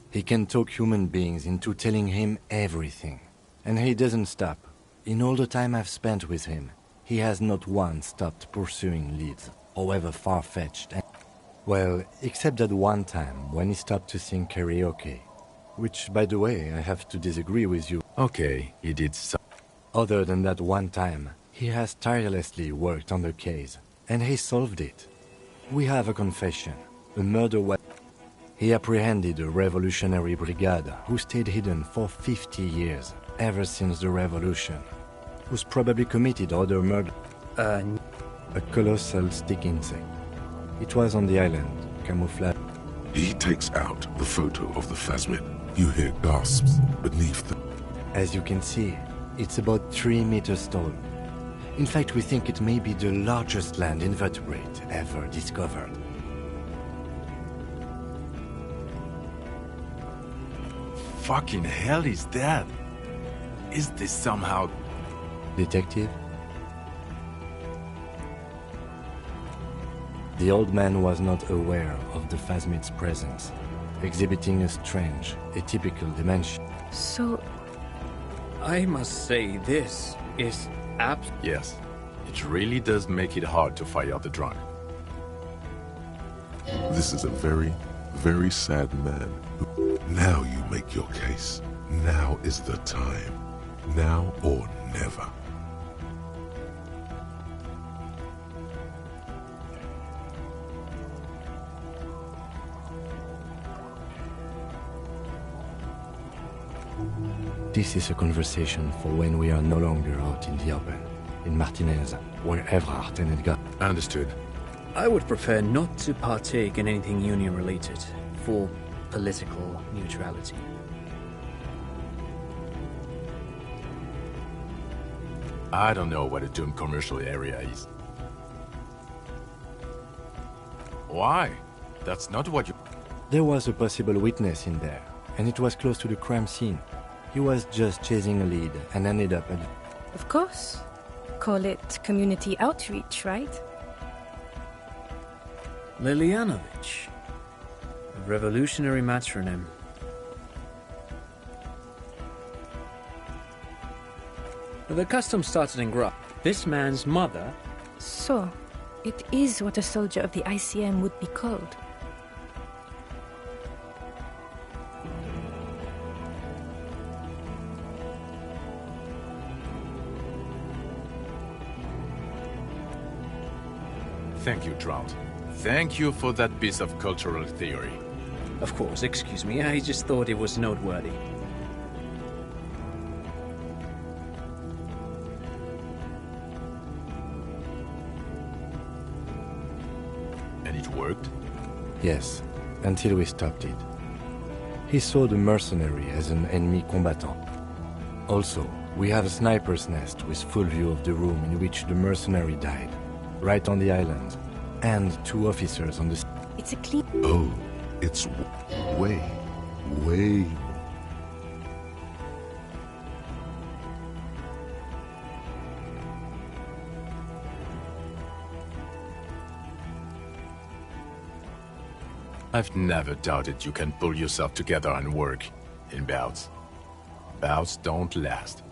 he can talk human beings into telling him everything. And he doesn't stop. In all the time I've spent with him, he has not once stopped pursuing leads, however far-fetched. Well, except that one time when he stopped to sing karaoke. Which, by the way, I have to disagree with you. Okay, he did so. Other than that one time, he has tirelessly worked on the case, and he solved it. We have a confession, a murder weapon. He apprehended a revolutionary brigade who stayed hidden for 50 years, ever since the revolution, who's probably committed other murder. A colossal stick insect. It was on the island, camouflage. He takes out the photo of the phasmid. You hear gasps beneath the... As you can see, it's about 3 meters tall. In fact, we think it may be the largest land invertebrate ever discovered. Fucking hell is that? Is this somehow... Detective? The old man was not aware of the phasmid's presence, exhibiting a strange, atypical dimension. So... I must say, this is Yes, it really does make it hard to fire the drunk. This is a very, very sad man. Now you make your case. Now is the time. Now or never. This is a conversation for when we are no longer out in the open. In Martinez, wherever our tenant got. Understood. I would prefer not to partake in anything union-related, for political neutrality. I don't know what a doomed commercial area is. Why? That's not what you... There was a possible witness in there, and it was close to the crime scene. He was just chasing a lead and ended up at... Of course. Call it community outreach, right? Lilianovich. A revolutionary matronym. The custom started in Grub. This man's mother... So, it is what a soldier of the ICM would be called. Thank you, Trout. Thank you for that piece of cultural theory. Of course, excuse me, I just thought it was noteworthy. And it worked? Yes, until we stopped it. He saw the mercenary as an enemy combatant. Also, we have a sniper's nest with full view of the room in which the mercenary died. Right on the island, and 2 officers on the... It's a clean... Oh, it's way. I've never doubted you can pull yourself together and work in bouts. Bouts don't last.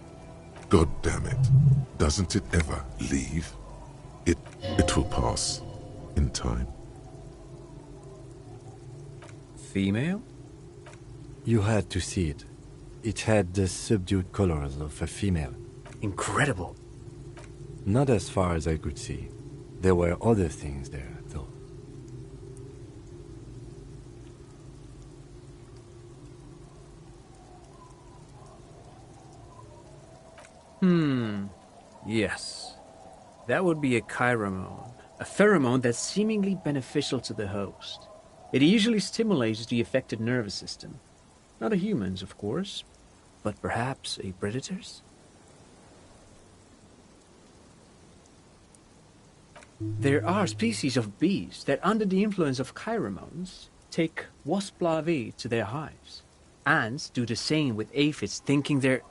God damn it. Doesn't it ever leave? It will pass in time. Female? You had to see it. It had the subdued colors of a female. Incredible. Not as far as I could see. There were other things there, though. Yes. That would be a chiromone. A pheromone that's seemingly beneficial to the host. It usually stimulates the affected nervous system. Not a human's, of course, but perhaps a predator's? There are species of bees that, under the influence of chiromones, take wasp larvae to their hives. Ants do the same with aphids, thinking they're...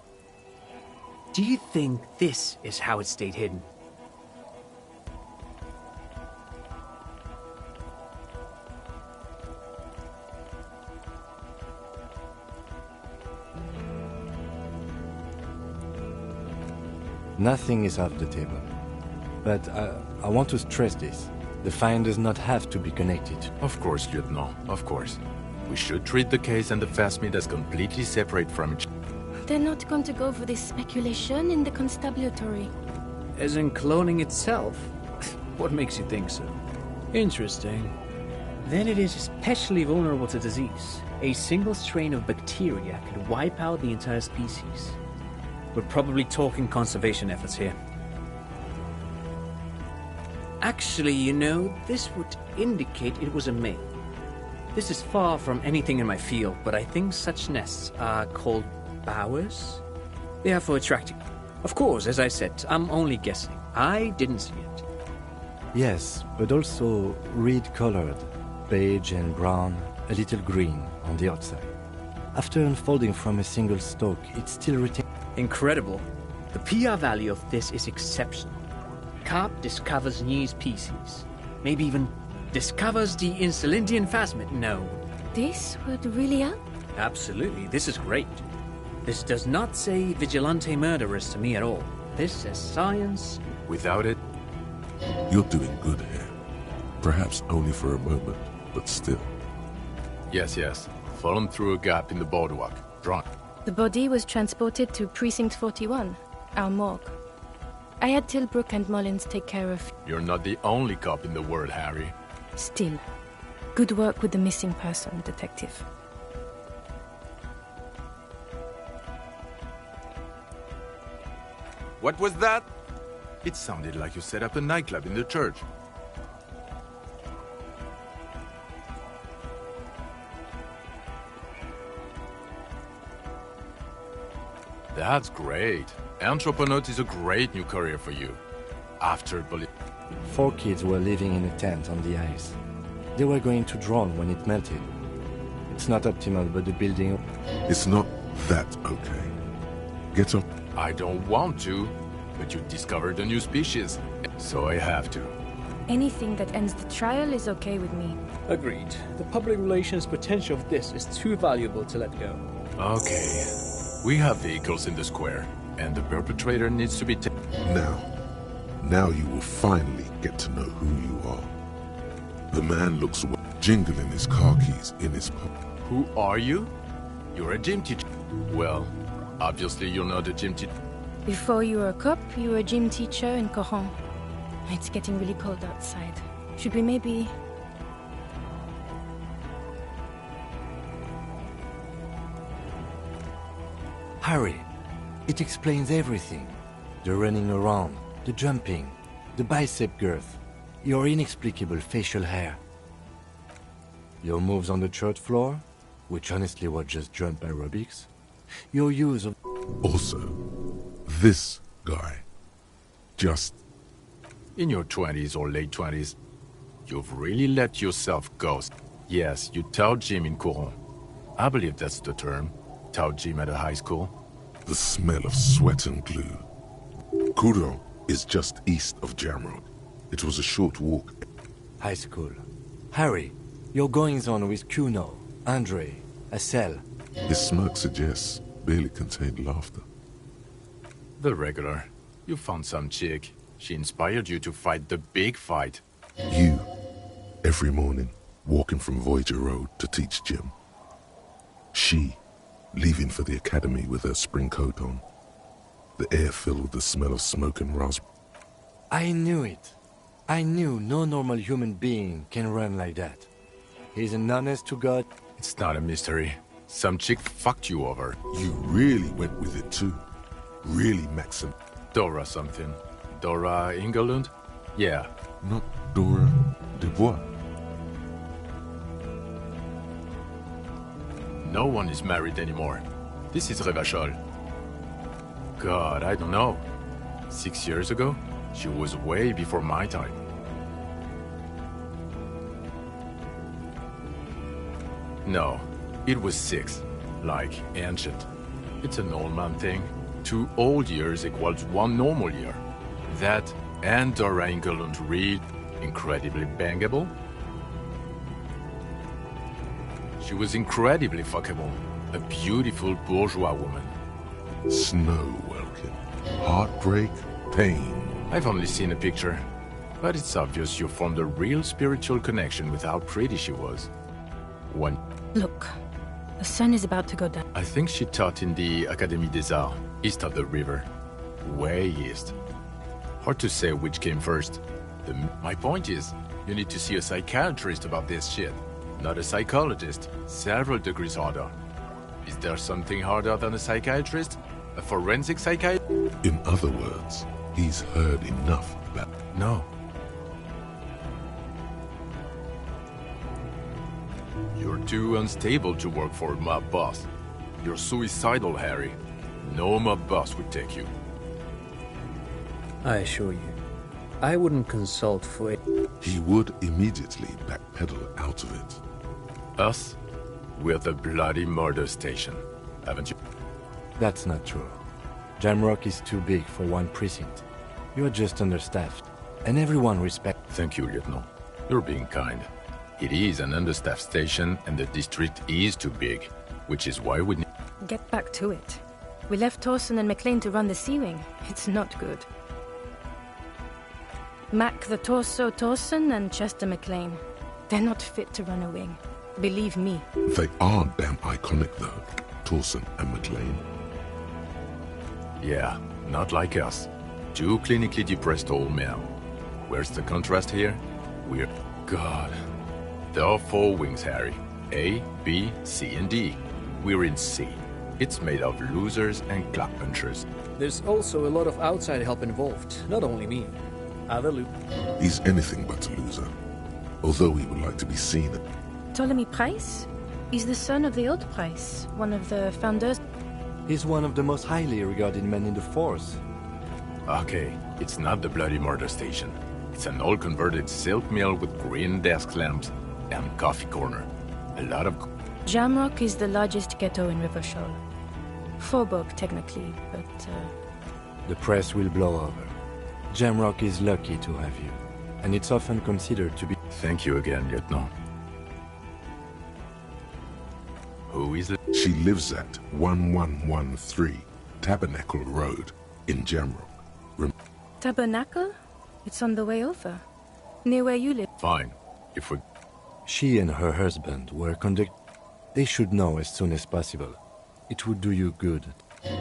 Do you think this is how it stayed hidden? Nothing is off the table. But I want to stress this. The find does not have to be connected. Of course, Lieutenant, of course. We should treat the case and the Phasmid as completely separate from each other. They're not going to go for this speculation in the constabulary. As in cloning itself? What makes you think so? Interesting. Then it is especially vulnerable to disease. A single strain of bacteria could wipe out the entire species. We're probably talking conservation efforts here. Actually, you know, this would indicate it was a male. This is far from anything in my field, but I think such nests are called bowers. They are for attracting. Of course, as I said, I'm only guessing. I didn't see it. Yes, but also reed-colored, beige and brown, a little green on the outside. After unfolding from a single stalk, it still retains... Incredible. The PR value of this is exceptional. Carp discovers new species. Maybe even discovers the Insulindian Phasmid. No. This would really help? Absolutely. This is great. This does not say vigilante murderers to me at all. This says science. Without it... You're doing good here. Perhaps only for a moment, but still. Yes. Fallen through a gap in the boardwalk. Drunk. The body was transported to Precinct 41, our morgue. I had Tilbrook and Mullins take care of... You're not the only cop in the world, Harry. Still, good work with the missing person, Detective. What was that? It sounded like you set up a nightclub in the church. That's great. Entrepreneuriat is a great new career for you. After 4 kids were living in a tent on the ice. They were going to drown when it melted. It's not optimal, but the building... It's not that okay. Get up. I don't want to, but you discovered a new species, so I have to. Anything that ends the trial is okay with me. Agreed. The public relations potential of this is too valuable to let go. Okay. We have vehicles in the square, and the perpetrator needs to be Now you will finally get to know who you are. The man looks jingling his car keys in his pocket. Who are you? You're a gym teacher. Well, obviously you're not a gym teacher. Before you were a cop, you were a gym teacher in Coron. It's getting really cold outside. Should we maybe... Harry, it explains everything. The running around, the jumping, the bicep girth, your inexplicable facial hair. Your moves on the church floor, which honestly were just jump aerobics. Your use of... Also, this guy, just... In your 20s or late 20s, you've really let yourself go. Yes, you taught gym in Coron. I believe that's the term. Taught gym at a high school. The smell of sweat and glue. Coron is just east of Jamrock. It was a short walk. High school. Harry, your goings-on with Kuno, Andre, Assel. His smirk suggests barely contained laughter. The regular. You found some chick. She inspired you to fight the big fight. You, every morning, walking from Voyager Road to teach gym. She, leaving for the academy with her spring coat on. The air filled with the smell of smoke and raspberry. I knew it. I knew no normal human being can run like that. He's an honest to God. It's not a mystery. Some chick fucked you over. You really went with it too. Really, Maxim. Dora something. Dora Ingelund? Yeah. Not Dora Dubois. No one is married anymore. This is Revachol. God, I don't know. 6 years ago? She was way before my time. No, it was 6. Like ancient. It's an old man thing. 2 old years equals 1 normal year. That and Dora Ingelund read incredibly bangable. She was incredibly fuckable. A beautiful bourgeois woman. Snow welkin. Heartbreak, pain. I've only seen a picture, but it's obvious you formed a real spiritual connection with how pretty she was. Look, the sun is about to go down. I think she taught in the Académie des Arts, east of the river. Way east. Hard to say which came first. My point is, you need to see a psychiatrist about this shit. Not a psychologist. Several degrees harder. Is there something harder than a psychiatrist? A forensic psychiatrist? In other words, he's heard enough about... No. You're too unstable to work for a mob boss. You're suicidal, Harry. No mob boss would take you. I assure you, I wouldn't consult for it. He would immediately backpedal out of it. Us? We're the bloody murder station, haven't you? That's not true. Jamrock is too big for one precinct. You're just understaffed, and everyone respects. Thank you, Lieutenant. You're being kind. It is an understaffed station, and the district is too big, which is why we need... Get back to it. We left Torson and McLean to run the C-Wing. It's not good. Mac the Torso Torson and Chester McLean. They're not fit to run a wing. Believe me. They are damn iconic, though. Torson and McLean. Yeah, not like us. 2 clinically depressed old men. Where's the contrast here? We're... God. There are 4 wings, Harry. A, B, C, and D. We're in C. It's made of losers and clock punchers. There's also a lot of outside help involved, not only me. Other loot. He's anything but a loser, although he would like to be seen. Ptolemy Price? He's the son of the old Price, one of the founders. He's one of the most highly regarded men in the force. Okay, it's not the bloody murder station. It's an old converted silk mill with green desk lamps and coffee corner. A lot of... Jamrock is the largest ghetto in Rivershaw. Faubourg, technically, but... The press will blow over. Jamrock is lucky to have you, and it's often considered to be... Thank you again, Lieutenant. Who is it? She lives at 1113 Tabernacle Road in Jamrock. Tabernacle? It's on the way over. Near where you live. Fine. If we... She and her husband were conduct... They should know as soon as possible. It would do you good.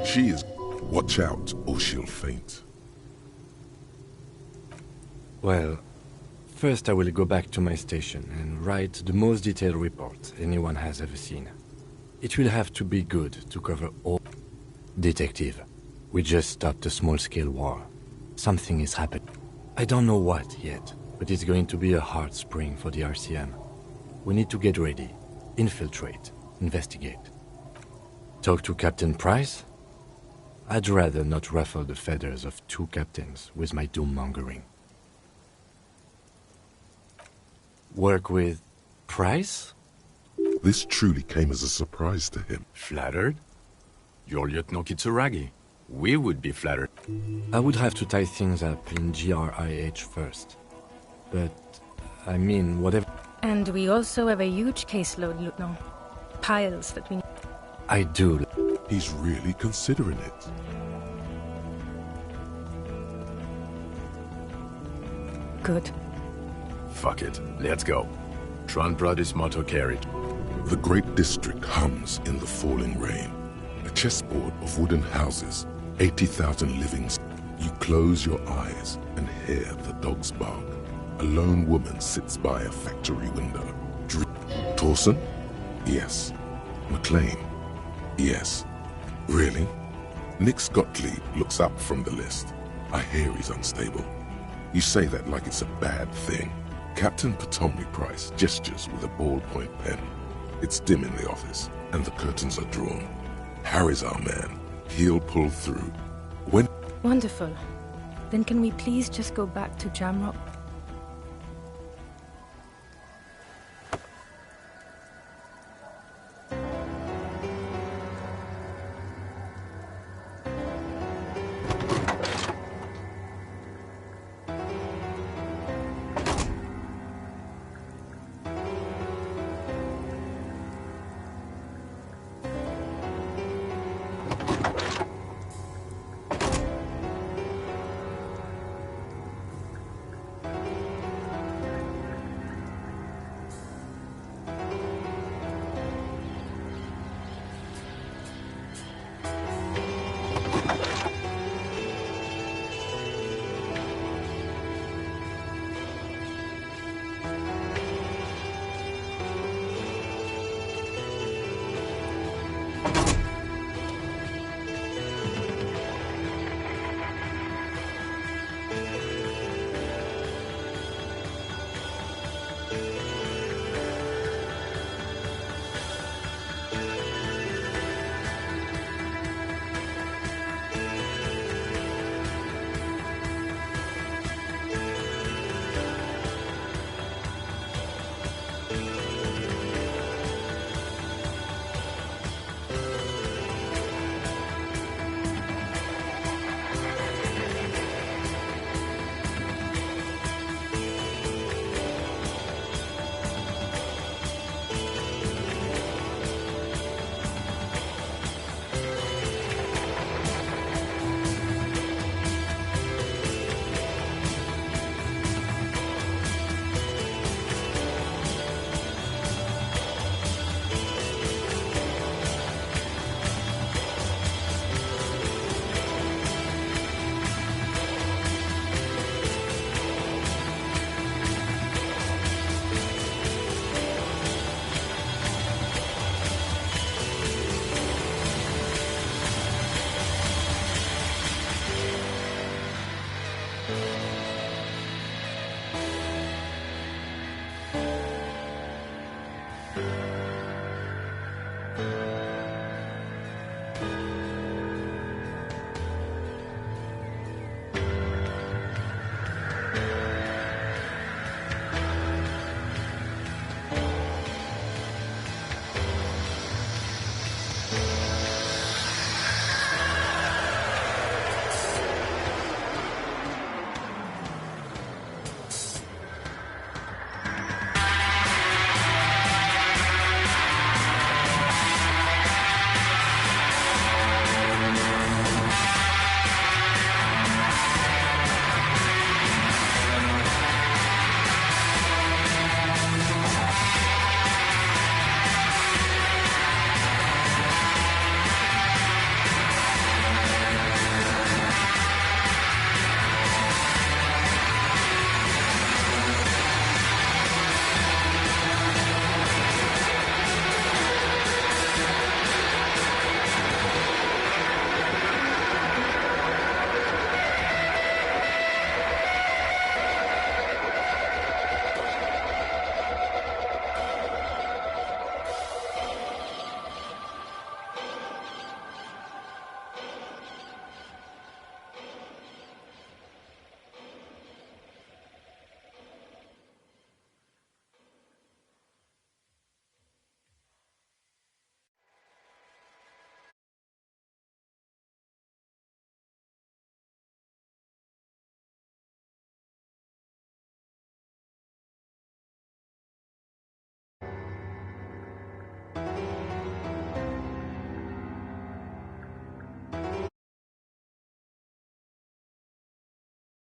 She is... Watch out, or she'll faint. Well, first I will go back to my station and write the most detailed report anyone has ever seen. It will have to be good to cover all... Detective, we just stopped a small-scale war. Something is happening. I don't know what yet, but it's going to be a hard spring for the RCM. We need to get ready, infiltrate, investigate. Talk to Captain Price? I'd rather not ruffle the feathers of two captains with my doom-mongering. Work with Price? This truly came as a surprise to him. Flattered? You're Lieutenant Kitsuragi. We would be flattered. I would have to tie things up in GRIH first. But, I mean, whatever... And we also have a huge caseload, Lieutenant. Piles that we need. I do. He's really considering it. Good. Fuck it. Let's go. Tron brought his motor carriage. The great district hums in the falling rain. A chessboard of wooden houses, 80,000 livings. You close your eyes and hear the dogs bark. A lone woman sits by a factory window. Torson? Yes. McLean? Yes. Really? Nick Gottlieb looks up from the list. I hear he's unstable. You say that like it's a bad thing. Captain Ptolemy Price gestures with a ballpoint pen. It's dim in the office, and the curtains are drawn. Harry's our man. He'll pull through. When... Wonderful. Then can we please just go back to Jamrock?